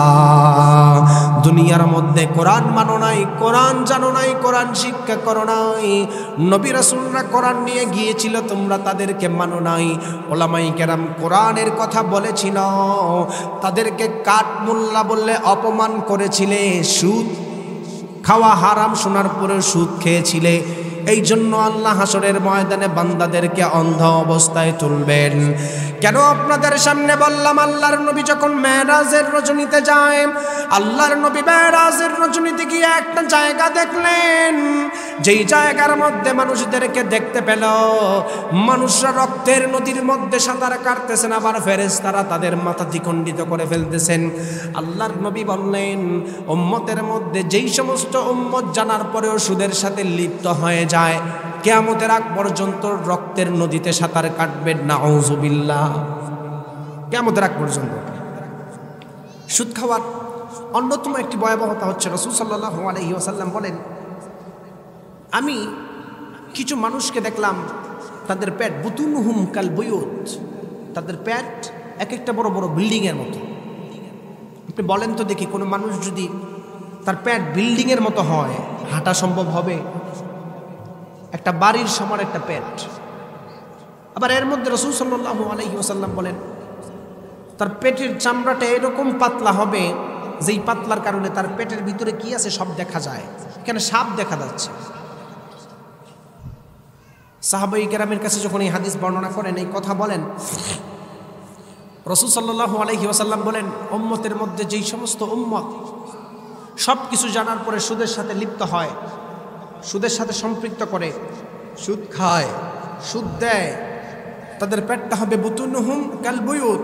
দুনিয়ার মধ্যে কোরআন মানো নাই, কোরআন জানো নাই, কোরআন শিক্ষা করো নাই, নবী রাসূলরা কোরআন নিয়ে গিয়েছিল, তোমরা তাদেরকে মানো নাই, ওলামায়ে কেরাম কোরআনের কথা বলেছিল, তাদেরকে কাঠ মোল্লা বললে অপমান করেছিলে, সুদ খাওয়া হারাম শোনার পরে সুদ খেয়েছিলে, এই জন্য আল্লাহ হাসরের ময়দানে বান্দাদেরকে অন্ধ অবস্থায় তুলবেন। কেন আপনাদের সামনে বললাম, আল্লাহর নবী যখন মেরাজের রজনীতে যায়, আল্লাহর নবী মেরাজের রজনীতে গিয়ে একটা জায়গা দেখলেন, যেই জায়গার মধ্যে মানুষদেরকে দেখতে পেল মানুষরা রক্তের নদীর মধ্যে সাঁতার কাটতেছেন, আবার ফেরেশতারা তাদের মাথা দ্বিখণ্ডিত করে ফেলতেছেন। আল্লাহর নবী বললেন, উম্মতের মধ্যে যেই সমস্ত উম্মত জানার পরেও সুদের সাথে লিপ্ত হয়ে যায়, কিয়ামতের আগ পর্যন্ত রক্তের নদীতে সাঁতার কাটবেন, নাউযুবিল্লাহ। কিয়ামতের আগ পর্যন্ত। সুদ খাওয়ার অন্যতম একটি ভয়াবহতা হচ্ছে, রাসূল সাল্লাল্লাহু আলাইহি ওয়াসাল্লাম বলেন, আমি কিছু মানুষকে দেখলাম তাদের পেট বুতুনহুম কাল বুয়ুত, তাদের পেট এক একটা বড় বড় বিল্ডিংয়ের মতো। আপনি বলেন তো দেখি, কোনো মানুষ যদি তার পেট বিল্ডিংয়ের মতো হয়, হাঁটা সম্ভব হবে? একটা বাড়ির সমান একটা পেট। আবার এর মধ্যে রাসূল সাল্লাল্লাহু আলাইহি ওয়াসাল্লাম বলেন, তার পেটের চামড়াটা এরকম পাতলা হবে, যেই পাতলার কারণে তার পেটের ভিতরে কি আছে সব দেখা যায়। এখানে সাপ দেখা যাচ্ছে। সাহাবায়ে কেরামের কাছে যখন এই হাদিস বর্ণনা করেন, এই কথা বলেন, রাসূল সাল্লাল্লাহু আলাইহি ওয়াসাল্লাম বলেন, উম্মতের মধ্যে যেই সমস্ত উম্মত সব কিছু জানার পরে সুদের সাথে লিপ্ত হয়, সুদের সাথে সম্পৃক্ত করে, সুদ খায়, সুদ দেয়, তাদের পেটটা হবে বুতুনহুম কাল বুয়ুত।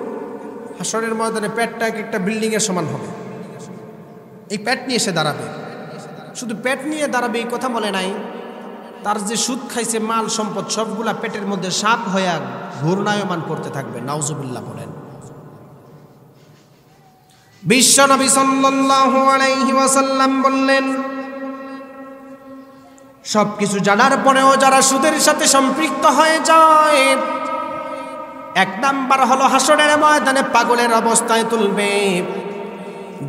হাসরের ময়দানে পেটটা এক একটা বিল্ডিংয়ের সমান হবে। এই পেট নিয়ে এসে দাঁড়াবে। শুধু পেট নিয়ে দাঁড়াবে এই কথা বলে নাই, তার যে সুদ খাইছে মাল সম্পদ সবগুলা পেটের মধ্যে সাপ হয়ে ঘূর্ণায়মান করতে থাকবে, নাউযুবিল্লাহ বলেন। বিশ্বনবী সাল্লাল্লাহু আলাইহি ওয়াসাল্লাম বললেন, সবকিছু জানার পরেও যারা সুদের সাথে সম্পৃক্ত হয়ে যায়, এক নাম্বার হলো হাসরের ময়দানে পাগলের অবস্থায় তুলবে।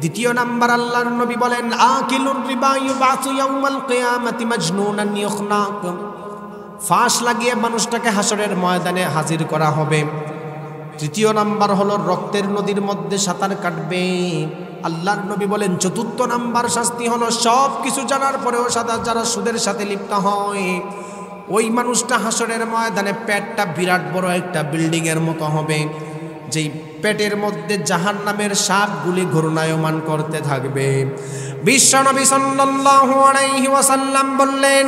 দ্বিতীয় নাম্বার, আল্লাহর নবী বলেন, আকিলুর রিবা ইউবাসু ইয়াউমাল কিয়ামাতি মাজনুনান ইউখনাক। ফাঁস লাগিয়ে মানুষটাকে হাসরের ময়দানে হাজির করা হবে। তৃতীয় নাম্বার হলো রক্তের নদীর মধ্যে সাঁতার কাটবে। আল্লাহর নবী বলেন, চতুর্থ নাম্বার শাস্তি হলো সব কিছু জানার পরেও যারা সুদের সাথে লিপ্ত হয়, ওই মানুষটা হাসরের ময়দানে পেটটা বিরাট বড় একটা বিল্ডিংয়ের মতো হবে, যেই পেটের মধ্যে জাহান্নামের সাপগুলি ঘূর্ণায়মান করতে থাকবে। বিশ্বনবী সাল্লাল্লাহু আলাইহি ওয়াসাল্লাম বললেন,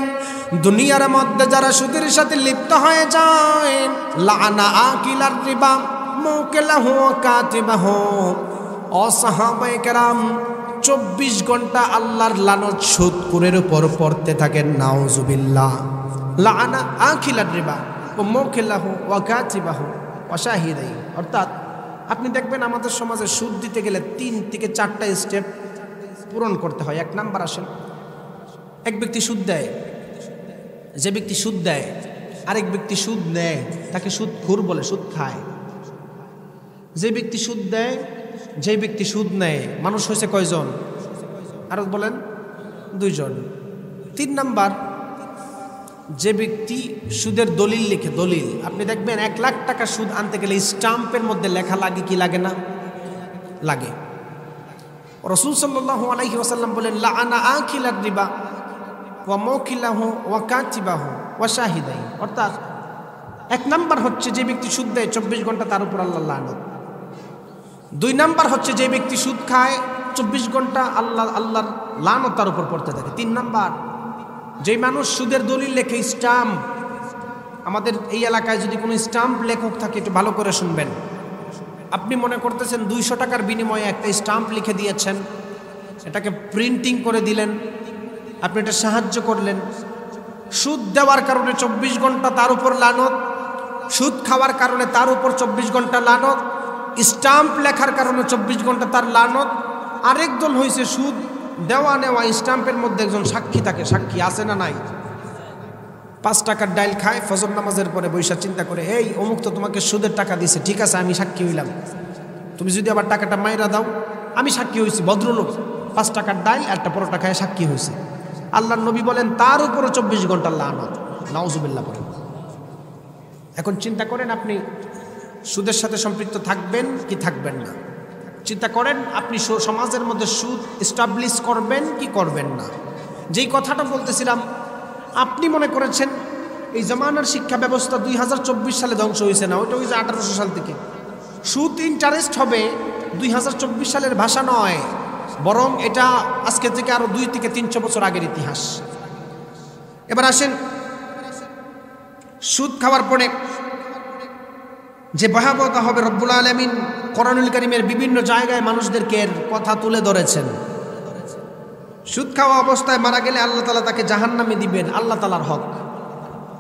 দুনিয়ার মধ্যে যারা সুদের সাথে লিপ্ত হয়ে যায়, লাআনা আকিলার রিবা মুকিলাহু ওয়া কাতিবাহু। ও সাহাবায়ে কেরাম, 24 ঘন্টা আল্লাহর লানত সুদখোরের উপর পড়তে থাকেন, নাউযুবিল্লাহ। লাআনা আকিলার রিবা ওয়া মুকিলাহু ওয়া কাতিবাহু ওয়া শাহিদাই। অর্থাৎ আপনি দেখবেন আমাদের সমাজে সুদ দিতে গেলে 3 থেকে 4টা স্টেপ পূরণ করতে হয়। এক নাম্বার আসেন, এক ব্যক্তি সুদ দেয়, যে ব্যক্তি সুদ দেয় আরেক ব্যক্তি সুদ নেয়, তাকে সুদখোর বলে, সুদ খায়। যে ব্যক্তি সুদ দেয়, যে ব্যক্তি সুদ নেয়, মানুষ হয়েছে কয়জন? আরো বলেন, 2 জন। 3 নাম্বার, যে ব্যক্তি সুদের দলিল লিখে, দলিল। আপনি দেখবেন 1 লাখ টাকা সুদ আনতে গেলে স্টাম্পের মধ্যে লেখা লাগে কি লাগে না? লাগে। রাসূল সাল্লাল্লাহু আলাইহি ওয়াসাল্লাম বলেন, লাআনা আকিলার রিবা ওয়া মুকিলাহু ওয়া কাতিবাহু ওয়া শাহিদাই। অর্থাৎ 1 নাম্বার হচ্ছে যে ব্যক্তি সুদ দেয় 24 ঘন্টা তার উপর আল্লাহর লানত। 2 নাম্বার হচ্ছে যে ব্যক্তি সুদ খায় 24 ঘন্টা আল্লাহর লানত তার উপর পড়তে থাকে। 3 নাম্বার, যে মানুষ সুদের দলিল লেখে, স্টাম্প। আমাদের এই এলাকায় যদি কোনো স্টাম্প লেখক থাকে, একটু ভালো করে শুনবেন। আপনি মনে করতেছেন 200 টাকার বিনিময়ে একটা স্টাম্প লিখে দিয়েছেন, এটাকে প্রিন্টিং করে দিলেন, আপনি এটা সাহায্য করলেন। সুদ দেওয়ার কারণে 24 ঘন্টা তার উপর লানত, সুদ খাওয়ার কারণে তার উপর 24 ঘন্টা লানত, স্টাম্প লেখার কারণে 24 ঘন্টা তার লানত। আরেকজন হয়েছে সুদ দেওয়া নেওয়া, স্টাম্পের মধ্যে একজন সাক্ষী থাকে, সাক্ষী আছে না নাই? 5 টাকার ডাইল খায়, ফজর নামাজের পরে বৈশা চিন্তা করে, এই অমুক তো তোমাকে সুদের টাকা দিছে, ঠিক আছে আমি সাক্ষী হইলাম, তুমি যদি আবার টাকাটা মাইরা দাও, আমি সাক্ষী হয়েছি, ভদ্রলোক 5 টাকার ডাইল একটা পরোটা খায় সাক্ষী হয়েছে। আল্লাহর নবী বলেন তার উপরও 24 ঘন্টার লানত, নাউযুবিল্লাহ বলেন। এখন চিন্তা করেন, আপনি সুদের সাথে সম্পৃক্ত থাকবেন কি থাকবেন না? চিন্তা করেন, আপনি সমাজের মধ্যে সুদ এস্টাবলিশ করবেন কি করবেন না? যেই কথাটা বলতেছিলাম, আপনি মনে করেছেন এই জমানার শিক্ষা ব্যবস্থা 2024 সালে ধ্বংস হয়েছে না, ওইটা হয়েছে 1800 সাল থেকে। সুদ ইন্টারেস্ট হবে 2024 সালের ভাষা নয়, বরং এটা আজকে থেকে আরো 2 থেকে 300 বছর আগের ইতিহাস। এবার আসেন, সুদ খাওয়ার পরে যে ভয়াবহতা হবে, রব্বুল আলামিন কোরআনুল কারীমের বিভিন্ন জায়গায় মানুষদেরকে এর কথা তুলে ধরেছেন। সুদ খাওয়া অবস্থায় মারা গেলে আল্লাহ তাআলা তাকে জাহান্নামে দিবেন, আল্লাহ তাআলার হক।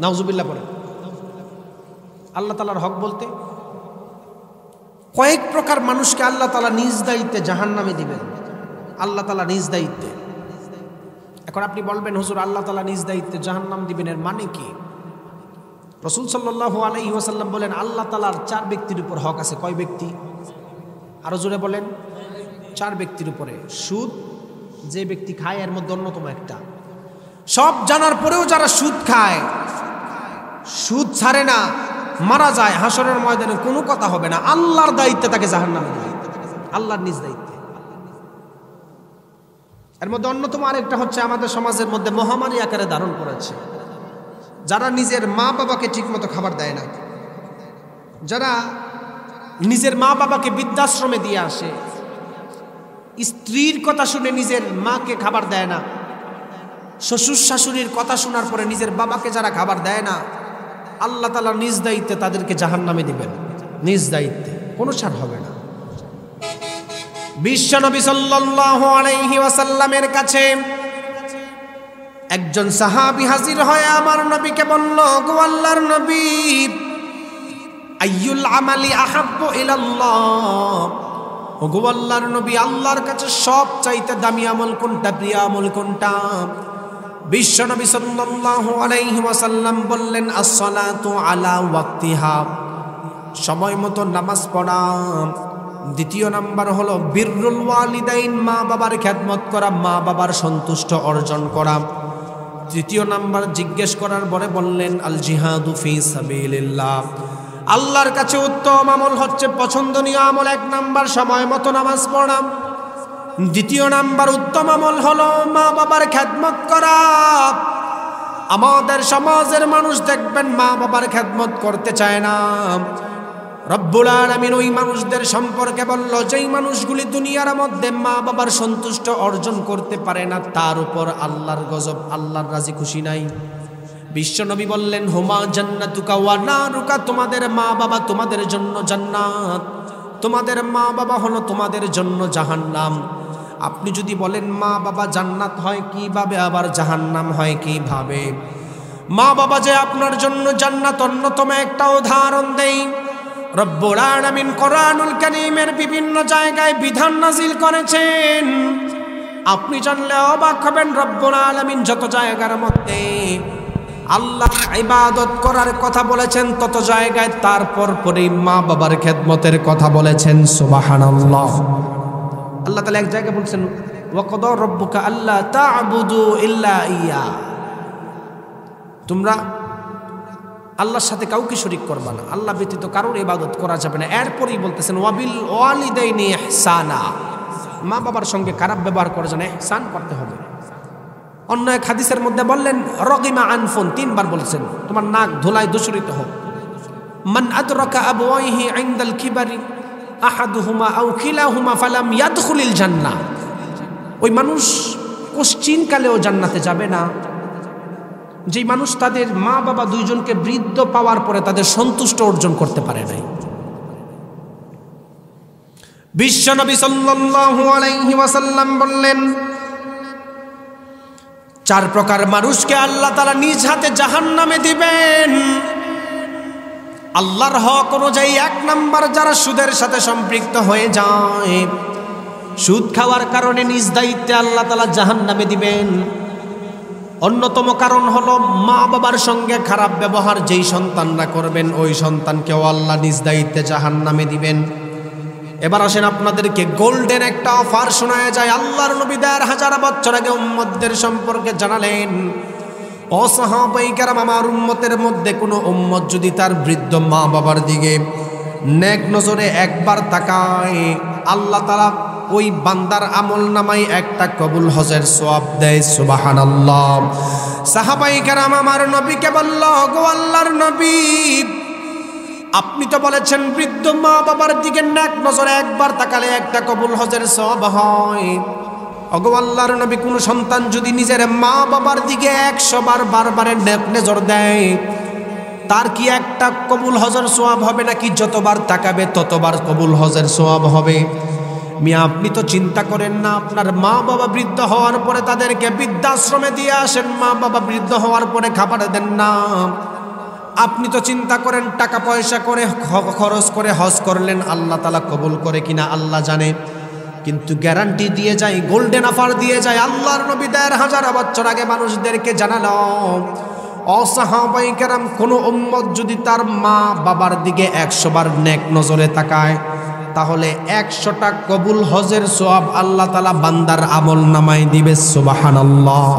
নাউজুবিল্লাহ পড়ে। আল্লাহ তাআলার হক বলতে কয়েক প্রকার মানুষকে আল্লাহ তাআলা নিজ দায়িত্বে জাহান্নামে দিবেন, আল্লাহ তাআলা নিজ দায়িত্বে। এখন আপনি বলবেন, হুজুর আল্লাহ তাআলা নিজ দায়িত্বে জাহান্নাম দিবেন, এর মানে কি? রাসূল সাল্লাল্লাহু আলাইহি ওয়াসাল্লাম বলেন, আল্লাহ তাআলার 4 ব্যক্তির উপর হক আছে। কয় ব্যক্তি? আরো জোরে বলেন। 4 ব্যক্তির উপরে। সুদ যে ব্যক্তি খায় এর মধ্যে অন্যতম একটা। সব জানার পরেও যারা সুদ খায়, সুদ ছাড়ে না, মারা যায়, হাসরের ময়দানে কোনো কথা হবে না, আল্লাহর দায়িত্বে তাকে জাহান্নামে দিবে, আল্লাহর নিজ দায়িত্বে। এর মধ্যে অন্যতম আরেকটা হচ্ছে, আমাদের সমাজের মধ্যে মহামারী আকারে ধারণ করেছে, যারা নিজের মা বাবাকে ঠিকমতো খাবার দেয় না, যারা নিজের মা বাবাকে বৃদ্ধাশ্রমে দিয়ে আসে, স্ত্রীর কথা শুনে নিজের মাকে খাবার দেয় না, শ্বশুর শাশুড়ির কথা শোনার পরে নিজের বাবাকে যারা খাবার দেয় না, আল্লাহ তাআলা নিজ দায়িত্বে তাদেরকে জাহান্নামে দিবেন, নিজ দায়িত্বে, কোনো ছাড় হবে না। বিশ্বনবী সাল্লাল্লাহু আলাইহি ওয়াসাল্লামের কাছে একজন সাহাবী হাজির হয়ে আমার নবীকে বলল, গো আল্লাহর নবী, আইয়ুল আমালি আহাব্বু ইলাল্লাহ, ও গো আল্লাহর নবী, আল্লাহর কাছে সবচাইতে দামি আমল কোনটা, প্রিয় আমল কোনটা? বিশ্বনবী সাল্লাল্লাহু আলাইহি ওয়াসাল্লাম বললেন, as-সালাতু আলা ওয়াক্তিহা, সময় মতো নামাজ পড়া। দ্বিতীয় নাম্বার হলো বিররুল ওয়ালিদাইন, মা বাবার খেদমত করা, মা বাবার সন্তুষ্ট অর্জন করা। তৃতীয় নাম্বার জিজ্ঞেস করার পরে বললেন, আল জিহাদু ফি সাবিলিল্লাহ, আল্লাহর কাছে উত্তম আমল হচ্ছে, পছন্দনীয় আমল 1 নাম্বার সময় মতো নামাজ পড়া। দ্বিতীয় নাম্বার উত্তম আমল হলো মা বাবার খেদমত করা। আমাদের সমাজের মানুষ দেখবেন মা বাবার খেদমত করতে চায় না। রব্বুল আলামিন ওই মানুষদের সম্পর্কে বলল, যেই মানুষগুলি দুনিয়ার মধ্যে মা বাবার সন্তুষ্ট অর্জন করতে পারে না, তার উপর আল্লাহর গজব, আল্লাহর রাজি খুশি নাই। বিশ্বনবী বললেন, হুমা জান্নাতুকা ওয়া নারুকা, তোমাদের মা বাবা তোমাদের জন্য জান্নাত, তোমাদের মা বাবা হলো তোমাদের জন্য জাহান্নাম। আপনি যদি বলেন মা বাবা জান্নাত হয় কিভাবে, আবার জাহান্নাম হয় কিভাবে? মা বাবা যে আপনার জন্য জান্নাত, অন্যতম একটা উদাহরণ দেই। রব্বুল আলামিন কোরআনুল কারীমের বিভিন্ন জায়গায় বিধান নাজিল করেছেন, আপনি জানলে অবাক হবেন। রব্বুল আলামিন যত জায়গার মধ্যে আল্লাহ ইবাদত করার কথা বলেছেন, তত জায়গায় তারপর পরে মা বাবার খেদমতের কথা বলেছেন। সুবহানাল্লাহ। আল্লাহ তাআলা এক জায়গায় বলছেন, ওয়া কাদা রাব্বুকা আল্লা তা'বুদু ইল্লা ইয়া, তোমরা আল্লাহর সাথে কাউকে শরীক করবা না, আল্লাহ ব্যতীত কারোর ইবাদত করা যাবে না। এরপরই বলতেছেন, ওয়াবিল ওয়ালিদাইনি ইহসানা, মা বাবার সঙ্গে খারাপ ব্যবহার করা যায় না, ইহসান করতে হবে। অন্য এক হাদিসের মধ্যে বললেন, রগিমা আনফুন, 3 বার বলছেন, তোমার নাক ধুলায় দূষিত হোক। মান আদরাকা আবওয়াইহি ইনদাল কিবারি আহাদুহুমা আও কিলাহুমা ফালাম ইয়াদখুলিল জান্নাহ, ওই মানুষ কোশ্চিন কালেও জান্নাতে যাবে না যেই মানুষ তাদের মা বাবা দুইজনকে বৃদ্ধ পাওয়ার পরে তাদের সন্তুষ্ট অর্জন করতে পারে নাই। বিশ্বনবী সাল্লাল্লাহু আলাইহি ওয়াসাল্লাম বললেন, 4 প্রকার মানুষকে আল্লাহ তাআলা নিজ হাতে জাহান্নামে দিবেন। আল্লাহর হক অনুযায়ী 1 নাম্বার, যারা সুদের সাথে সম্পৃক্ত হয়ে যায়, সুদ খাওয়ার কারণে নিজ দায়িত্বে আল্লাহ তাআলা জাহান্নামে দিবেন। অন্যতম কারণ হলো মা বাবার সঙ্গে খারাপ ব্যবহার যেই সন্তানরা করবেন, ওই সন্তানকেও আল্লাহ নিজ দায়িত্বে জাহান্নামে দিবেন। এবার আসেন, আপনাদেরকে গোল্ডেন একটা অফার শোনায় যায়। আল্লাহর নবী 1000 বছর আগে উম্মতদের সম্পর্কে জানালেন, ও সাহাবায়ে কেরাম, আমার উম্মতের মধ্যে কোনো উম্মত যদি তার বৃদ্ধ মা বাবার দিকে নেক নজরে একবার তাকায়, আল্লাহ তাআলা ওই বান্দার আমল নামায় একটা কবুল হজের সওয়াব দেয়। সুবহানাল্লাহ। সাহাবাই কেরাম আমার নবীকে বলল, গো আল্লাহর নবী, আপনি তো বলেছেন বৃদ্ধ মা বাবার দিকে নেক নজরে একবার তাকালে একটা কবুল হজের সওয়াব হয়। ওগো আল্লাহর নবী, কোন সন্তান যদি নিজের মা বাবার দিকে 100 বার বারবারে নেক নজর দেয়, তার কি একটা কবুল হজের সওয়াব হবে নাকি যতবার তাকাবে ততবার কবুল হজের সওয়াব হবে? মিয়া, আপনি তো চিন্তা করেন না, আপনার মা বাবা বৃদ্ধ হওয়ার পরে তাদেরকে বৃদ্ধাশ্রমে দিয়ে আসেন, মা বাবা বৃদ্ধ হওয়ার পরে খাবার দেন না। আপনি তো চিন্তা করেন টাকা পয়সা করে খরচ করে হজ করলেন, আল্লাহ তাআলা কবুল করে কিনা আল্লাহ জানে। কিন্তু গ্যারান্টি দিয়ে যায়, গোল্ডেন অফার দিয়ে যায় আল্লাহর নবী 1000 বছর আগে মানুষদেরকে জানালো, ও সাহাবায়ে কেরাম, কোন উম্মত যদি তার মা বাবার দিকে 100 বার নেক নজরে তাকায়, তাহলে 100টা কবুল হজের সওয়াব আল্লাহ তাআলা বান্দার আমল নামায় দিবে। সুবহানাল্লাহ,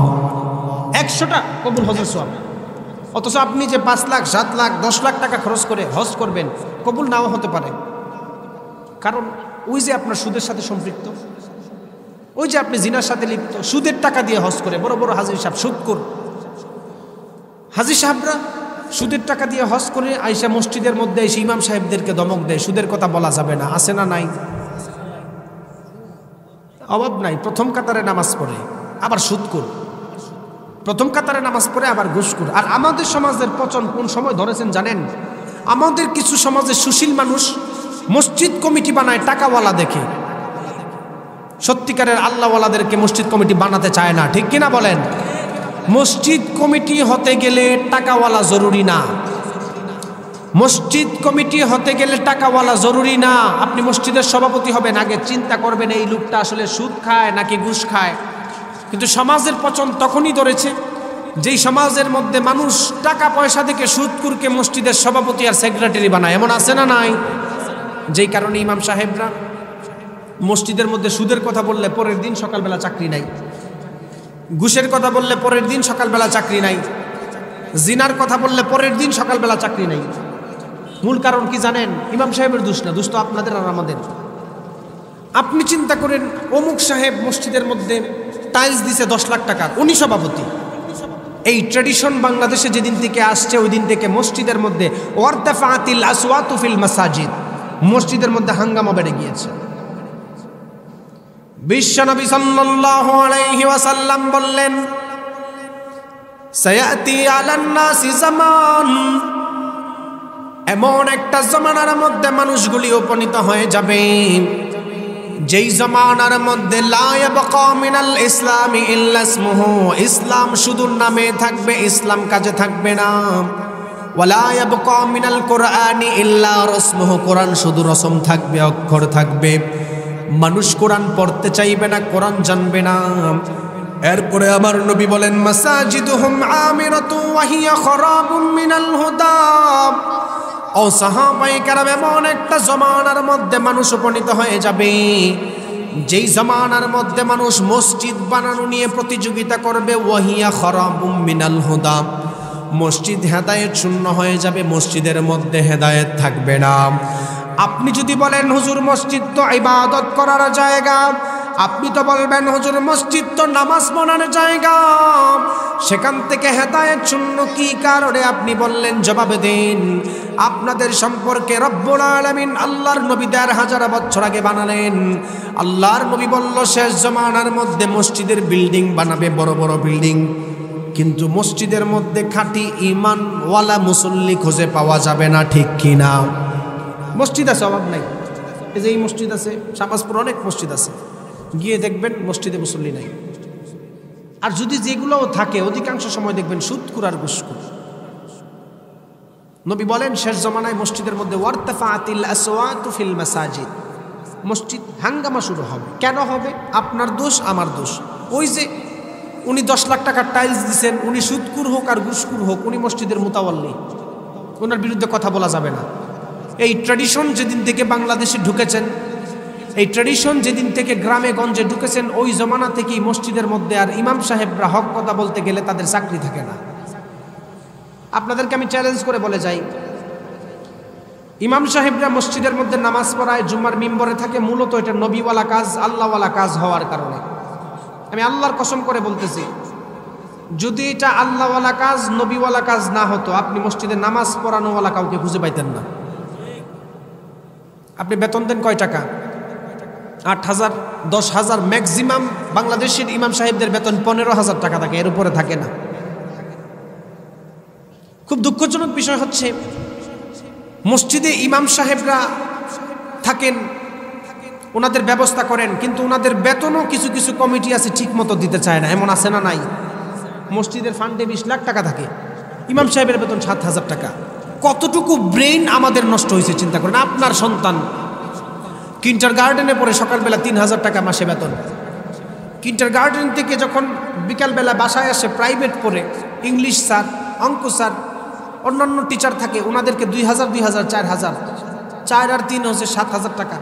100টা কবুল হজের সওয়াব। অথচ আপনি যে 5 লাখ 7 লাখ 10 লাখ টাকা খরচ করে হজ করবেন, কবুল নাও হতে পারে। কারণ ওই যে আপনার সুদের সাথে সম্পৃক্ত, ওই যে আপনি জিনার সাথে লিপ্ত, সুদের টাকা দিয়ে হজ করে বড় বড় হাজী সাহেব, সুদখোর হাজী সাহেবরা সুদের টাকা দিয়ে হজ করে আইসা মসজিদের মধ্যে এসে ইমাম সাহেবদেরকে ধমক দেয়, সুদের কথা বলা যাবে না। আছে না নাই? অভাব নাই। প্রথম কাতারে নামাজ পড়ে আবার সুদখোর, প্রথম কাতারে নামাজ পড়ে আবার ঘুষখোর। আর আমাদের সমাজের পচন কোন সময় ধরেছেন জানেন? আমাদের কিছু সমাজে সুশীল মানুষ মসজিদ কমিটি বানায় টাকাওয়ালা দেখে, সত্যিকারের আল্লাহওয়ালাদেরকে মসজিদ কমিটি বানাতে চায় না, ঠিক কিনা বলেন? মসজিদ কমিটি হতে গেলে টাকাওয়ালা জরুরি না, মসজিদ কমিটি হতে গেলে টাকাওয়ালা জরুরি না। আপনি মসজিদের সভাপতি হবেন, আগে চিন্তা করবেন এই লোকটা আসলে সুদ খায় নাকি ঘুষ খায়। কিন্তু সমাজের পচন তখনই ধরেছে যেই সমাজের মধ্যে মানুষ টাকা পয়সা থেকে সুদখোরকে মসজিদের সভাপতি আর সেক্রেটারি বানায়। এমন আছে না নাই? যেই কারণে ইমাম সাহেবরা মসজিদের মধ্যে সুদের কথা বললে পরের দিন সকালবেলা চাকরি নাই, ঘুষের কথা বললে পরের দিন সকালবেলা চাকরি নাই, জিনার কথা বললে পরের দিন সকালবেলা চাকরি নাই। মূল কারণ কি জানেন? ইমাম সাহেবের দোষ না, দোষ তো আপনাদের আর আমাদের। আপনি চিন্তা করেন, অমুক সাহেব মসজিদের মধ্যে টাইলস দিছে 10 লাখ টাকার, উনি সভাপতি। এই ট্র্যাডিশন বাংলাদেশে যেদিন থেকে আসছে ওই দিন থেকে মসজিদের মধ্যে ওয়ারতাফাতিল আসওয়াতু ফিল মাসাজিদ, মসজিদের মধ্যে হাঙ্গামা বেড়ে গিয়েছে। বিশ্বনবী সাল্লাল্লাহু আলাইহি ওয়াসাল্লাম বললেন, সায়াতি আলান নাসি জামান, এমন একটা জামানার মধ্যে মানুষগুলি উপনীত হয়ে যাবে যেই জামানার মধ্যে লা ইয়াবকা মিনাল ইসলামি ইল্লা ইসমুহু, ইসলাম শুধু নামে থাকবে, ইসলাম কাজে থাকবে না। ওয়ালা ইয়াবকা মিনাল কুরআনি ইল্লা রাসমুহু, কোরআন শুধু রসম থাকবে, অক্ষর থাকবে। মানুষ কোরআন পড়তে চাইবে না, কোরআন জানবে না। এরপরে আমার নবী বলেন, মাসাজিদুহুম আমিরাতু ওয়া হিয়া খারাবুম মিনাল হুদা। ও সাহাবায়ে কেরাম, এমন একটা জামানার মধ্যে মানুষ উপনীত হয়ে যাবে যেই জামানার মধ্যে মানুষ মসজিদ বানানো নিয়ে প্রতিযোগিতা করবে। ওয়া হিয়া খারাবুম মিনাল হুদা, মসজিদ হেদায়েত শূন্য হয়ে যাবে, মসজিদের মধ্যে হেদায়েত থাকবে না। আপনি যদি বলেন হুজুর মসজিদ তো ইবাদত করার জায়গা, আপনি তো বলবেন হুজুর মসজিদ তো নামাজ পড়ার জায়গা, সেখান থেকে হেদায়েত শূন্য কি কারণে আপনি বললেন? জবাব দিন। আপনাদের সম্পর্কে রব্বুল আলামিন আল্লাহর নবী 1000 বছর আগে বানালেন। আল্লাহর নবী বলল শেষ জামানার মধ্যে মসজিদের বিল্ডিং বানাবে, বড় বড় বিল্ডিং, কিন্তু মসজিদের মধ্যে খাঁটি ঈমানওয়ালা মুসল্লি খুঁজে পাওয়া যাবে না, ঠিক কিনা? মসজিদ আছে, অভাব নাই। এই যে এই মসজিদ আছে, শাহবাজপুর অনেক মসজিদ আছে, গিয়ে দেখবেন মসজিদে মুসল্লি নাই। আর যদি যেগুলোও থাকে অধিকাংশ সময় দেখবেন সুদখোর আর ঘুষখোর। নবী বলেন শেষ জামানায় মসজিদের মধ্যে ওয়ারতাফাতিল আসওয়াতু ফিল মাসাজিদ, মসজিদ হাঙ্গামা শুরু হবে। কেন হবে? আপনার দোষ, আমার দোষ। ওই যে উনি 10 লাখ টাকার টাইলস দিচ্ছেন, উনি সুদখোর হোক আর ঘুষখোর হোক, উনি মসজিদের মুতাওয়াল্লি, ওনার বিরুদ্ধে কথা বলা যাবে না। এই ট্র্যাডিশন যেদিন থেকে বাংলাদেশে ঢুকেছেন, এই ট্র্যাডিশন যেদিন থেকে গ্রামে গঞ্জে ঢুকেছেন, ওই জমানা থেকেই মসজিদের মধ্যে আর ইমাম সাহেবরা হক কথা বলতে গেলে তাদের চাকরি থাকে না। আপনাদেরকে আমি চ্যালেঞ্জ করে বলে যাই, ইমাম সাহেবরা মসজিদের মধ্যে নামাজ পড়ায়, জুম্মার মিম্বরে থাকে, মূলত এটা নবীওয়ালা কাজ, আল্লাহওয়ালা কাজ হওয়ার কারণে। আমি আল্লাহর কসম করে বলতেছি, যদি এটা আল্লাহওয়ালা কাজ, নবীওয়ালা কাজ না হতো, আপনি মসজিদে নামাজ পড়ানোওয়ালা কাউকে খুঁজে পাইতেন না। আপনি বেতন দেন কয় টাকা? 8,000, 10,000, ম্যাক্সিমাম বাংলাদেশের ইমাম সাহেবদের বেতন 15,000 টাকা থাকে, এর উপরে থাকে না। খুব দুঃখজনক বিষয় হচ্ছে মসজিদে ইমাম সাহেবরা থাকেন, ওনাদের ব্যবস্থা করেন, কিন্তু ওনাদের বেতনও কিছু কিছু কমিটি আছে ঠিক মতো দিতে চায় না। এমন আছে না নাই? মসজিদের ফান্ডে 20 লাখ টাকা থাকে, ইমাম সাহেবের বেতন 7,000 টাকা। কতটুকু ব্রেইন আমাদের নষ্ট হয়েছে চিন্তা করেন। আপনার সন্তান কিন্টার গার্ডেনে পড়ে, সকালবেলা 3,000 টাকা মাসে বেতন। কিন্টার গার্ডেন থেকে যখন বিকালবেলা বাসায় আসে, প্রাইভেট পড়ে, ইংলিশ স্যার, অঙ্ক স্যার, অন্যান্য টিচার থাকে, ওনাদেরকে 2,000, 4,000, 4 আর 3 হচ্ছে 7,000 টাকা।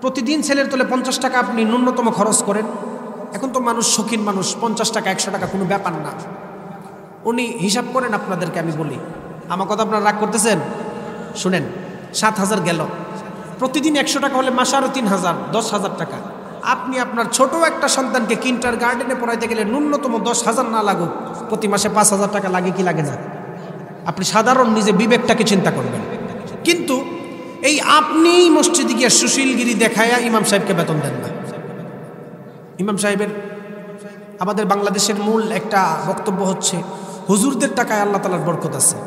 প্রতিদিন ছেলের তোলে 50 টাকা আপনি ন্যূনতম খরচ করেন। এখন তো মানুষ শৌখিন মানুষ, 50 টাকা 100 টাকা কোনো ব্যাপার না। উনি হিসাব করেন, আপনাদেরকে আমি বলি, আমার কথা আপনারা রাগ করতেছেন? শুনেন, 7,000 গেল, প্রতিদিন 100 টাকা হলে মাসে আরও 3,000, 10,000 টাকা। আপনি আপনার ছোট একটা সন্তানকে কিন্টার গার্ডেনে পড়াইতে গেলে ন্যূনতম 10,000 না লাগুক, প্রতি মাসে 5,000 টাকা লাগে কি লাগে না? আপনি সাধারণ নিজে বিবেকটাকে চিন্তা করবেন। কিন্তু এই আপনি মসজিদে গিয়ে সুশীলগিরি দেখায়া ইমাম সাহেবকে বেতন দেন না। ইমাম সাহেবের আমাদের বাংলাদেশের মূল একটা বক্তব্য হচ্ছে, হুজুরদের টাকায় আল্লাহ তাআলার বরকত আছে।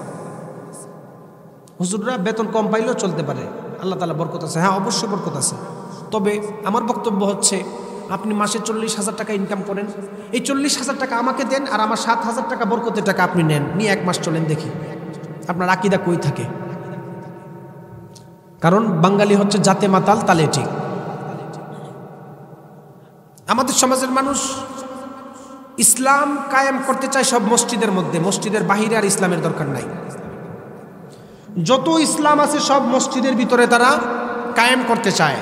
হুজুররা বেতন কম পাইলেও চলতে পারে, আল্লাহ তাআলা বরকত আছে। হ্যাঁ, অবশ্যই বরকত আছে। তবে আমার বক্তব্য হচ্ছে, আপনি মাসে 40,000 টাকা ইনকাম করেন, এই 40,000 টাকা আমাকে দেন, আর আমার 7,000 টাকা বরকতের টাকা আপনি নেন, নিয়ে 1 মাস চলেন, দেখি আপনার আকীদা কই থাকে। কারণ বাঙালি হচ্ছে জাতে মাতাল তালে ঠিক। আমাদের সমাজের মানুষ ইসলাম কায়েম করতে চায় সব মসজিদের মধ্যে, মসজিদের বাহিরে আর ইসলামের দরকার নাই। যত ইসলাম আছে সব মসজিদের ভিতরে তারা কায়েম করতে চায়।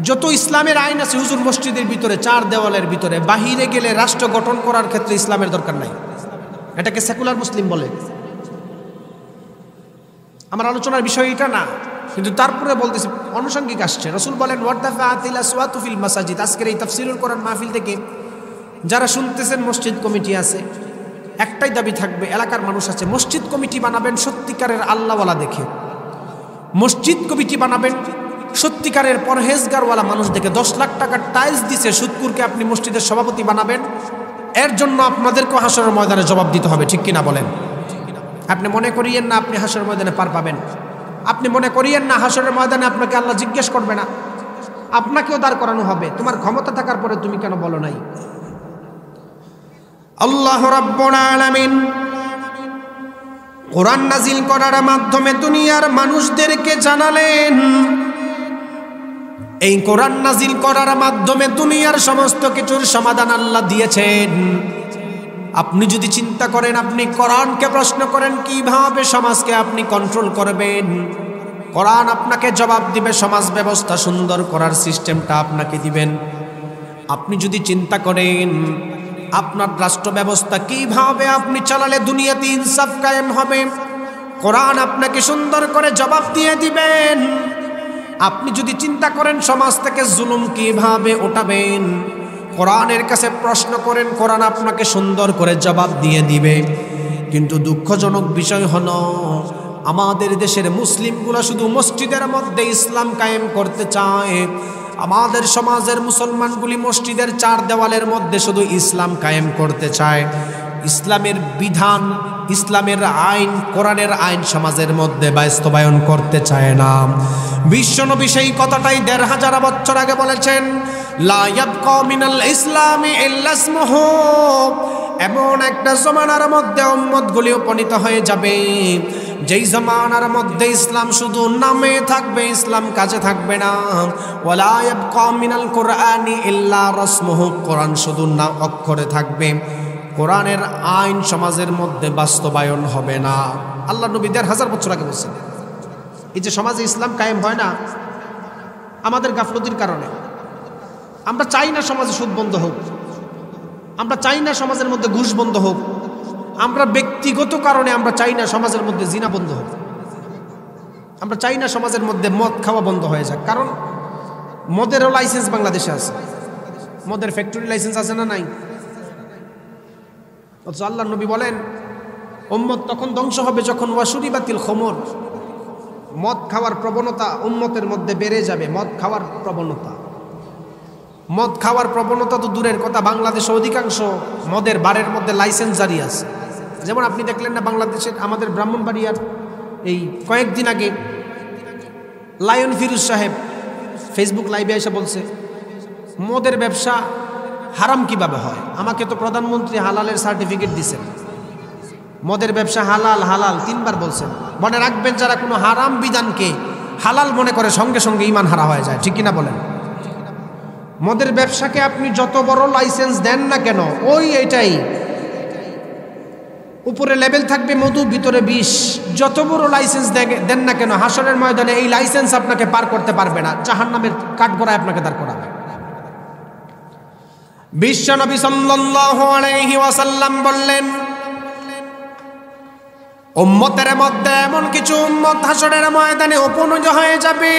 যত ইসলামের আইন আছে হুজুর মসজিদের ভিতরে, 4 দেওয়ালের ভিতরে। বাহিরে গেলে রাষ্ট্র গঠন করার ক্ষেত্রে ইসলামের দরকার নাই। এটাকে সেকুলার মুসলিম বলে। আমার আলোচনার বিষয় এটা না, কিন্তু তারপরে বলতেছি, আনুষঙ্গিক আসছে। রাসূল বলেন, ওয়ারতাফাআতিল আসওয়াতু ফিল মাসাজিদ। আজকের এই তাফসীরুল কোরআন মাহফিল থেকে যারা শুনতেছেন, মসজিদ কমিটি আছে, একটাই দাবি থাকবে, এলাকার মানুষ আছে, মসজিদ কমিটি বানাবেন সত্যিকারের আল্লাহওয়ালা দেখে। মসজিদ কমিটি বানাবেন সত্যিকারের পরহেজগারওয়ালা মানুষ দেখে। 10 লাখ টাকার টাইলস দিছে সুদকুরকে আপনি মসজিদের সভাপতি বানাবেন, এর জন্য আপনাদেরকে হাসরের ময়দানে জবাব দিতে হবে, ঠিক কিনা বলেন? আপনি মনে করিয়েন না আপনি হাসরের ময়দানে পার পাবেন। আপনি মনে করিয়েন না হাসরের ময়দানে আপনাকে আল্লাহ জিজ্ঞেস করবে না, আপনাকেও দাঁড় করানো হবে। তোমার ক্ষমতা থাকার পরে তুমি কেন বলো নাই? আল্লাহ রাব্বুল আলামিন কোরআন নাজিল করার মাধ্যমে দুনিয়ার মানুষদেরকে জানালেন, এই কোরআন নাজিল করার মাধ্যমে দুনিয়ার সমস্ত কিছুর সমাধান আল্লাহ দিয়েছেন। আপনি যদি চিন্তা করেন, আপনি কোরআনকে প্রশ্ন করেন কিভাবে সমাজকে আপনি কন্ট্রোল করবেন, কোরআন আপনাকে জবাব দিবে, সমাজ ব্যবস্থা সুন্দর করার সিস্টেমটা আপনাকে দিবেন। আপনি যদি চিন্তা করেন আপনার রাষ্ট্র ব্যবস্থা কিভাবে আপনি চালালে দুনিয়াতে ইনসাফ কায়েম হবে, কোরআন আপনাকে সুন্দর করে জবাব দিয়ে দিবেন। আপনি যদি চিন্তা করেন সমাজ থেকে জুলুম কিভাবে ওঠাবেন, কোরআনের কাছে প্রশ্ন করেন, কোরআন আপনাকে সুন্দর করে জবাব দিয়ে দিবে। কিন্তু দুঃখজনক বিষয় হলো, আমাদের দেশের মুসলিমগুলো শুধু মসজিদের মধ্যে ইসলাম কায়েম করতে চায়। আমাদের সমাজের মুসলমানগুলি মসজিদের 4 দেওয়ালের মধ্যে শুধু ইসলাম কায়েম করতে চায়। ইসলামের বিধান, ইসলামের আইন, কোরআনের আইন সমাজের মধ্যে বাস্তবায়ন করতে চায় না। বিশ্বনবী সেই কথাটাই 1500 বছর আগে বলেছেন, লা ইয়াবকা মিনাল ইসলামি ইল্লা ইসমুহু। এমন একটা জমানার মধ্যে উম্মতগুলি উপনীত হয়ে যাবে, যেই জমানার মধ্যে ইসলাম শুধু নামে থাকবে, ইসলাম কাজে থাকবে না। ওয়ালা ইয়াবকা মিনাল কুরআনি ইল্লা রাসমুহু। কোরআন শুধু না অক্ষরে থাকবে, কোরআনের আইন সমাজের মধ্যে বাস্তবায়ন হবে না। আল্লাহ নবী 1500 বছর আগে বলছেন। এই যে সমাজে ইসলাম কায়েম হয় না, আমাদের গাফলতির কারণে। আমরা চাই না সমাজে সুদ বন্ধ হোক, আমরা চাই না সমাজের মধ্যে ঘুষ বন্ধ হোক, আমরা ব্যক্তিগত কারণে আমরা চাই না সমাজের মধ্যে জিনা বন্ধ হোক, আমরা চাই না সমাজের মধ্যে মদ খাওয়া বন্ধ হয়ে যাক। কারণ মদেরও লাইসেন্স বাংলাদেশে আছে, মদের ফ্যাক্টরি লাইসেন্স আছে না নাই? অথচ আল্লাহ নবী বলেন উম্মত তখন ধ্বংস হবে যখন ওয়াশুরিবাতিল খমর, মদ খাওয়ার প্রবণতা উম্মতের মধ্যে বেড়ে যাবে। মদ খাওয়ার প্রবণতা তো দূরের কথা, বাংলাদেশে অধিকাংশ মদের বারের মধ্যে লাইসেন্স জারি আছে। যেমন আপনি দেখলেন না বাংলাদেশের আমাদের ব্রাহ্মণবাড়িয়ার এই কয়েকদিন আগে লায়ন ফিরোজ সাহেব ফেসবুক লাইভে এসে বলছে মদের ব্যবসা হারাম কিভাবে হয়। আমাকে তো প্রধানমন্ত্রী হালালের সার্টিফিকেট দিয়েছেন, মদের ব্যবসা হালাল হালাল 3 বার বলছেন। মনে রাখবেন যারা কোনো হারাম বিধানকে হালাল মনে করে সঙ্গে সঙ্গে ঈমান হারা হয়ে যায়, ঠিক কিনা বলেন? মদের ব্যবসাকে আপনি যত বড় লাইসেন্স দেন না কেন, এটাই উপরে লেভেল থাকবে মধু, ভিতরে বিষ। যত বড় লাইসেন্স দেন না কেন, হাসরের ময়দানে এই লাইসেন্স আপনাকে পার করতে পারবে না, জাহান্নামের কাঠগড়ায় আপনাকে দাঁড় করাবে। বিশ্বনবী সাল্লাল্লাহু আলাইহি ওয়াসাল্লাম বললেন উম্মতের মধ্যে এমন কিছু উম্মত হাসরের ময়দানে উপনীত হয়ে যাবে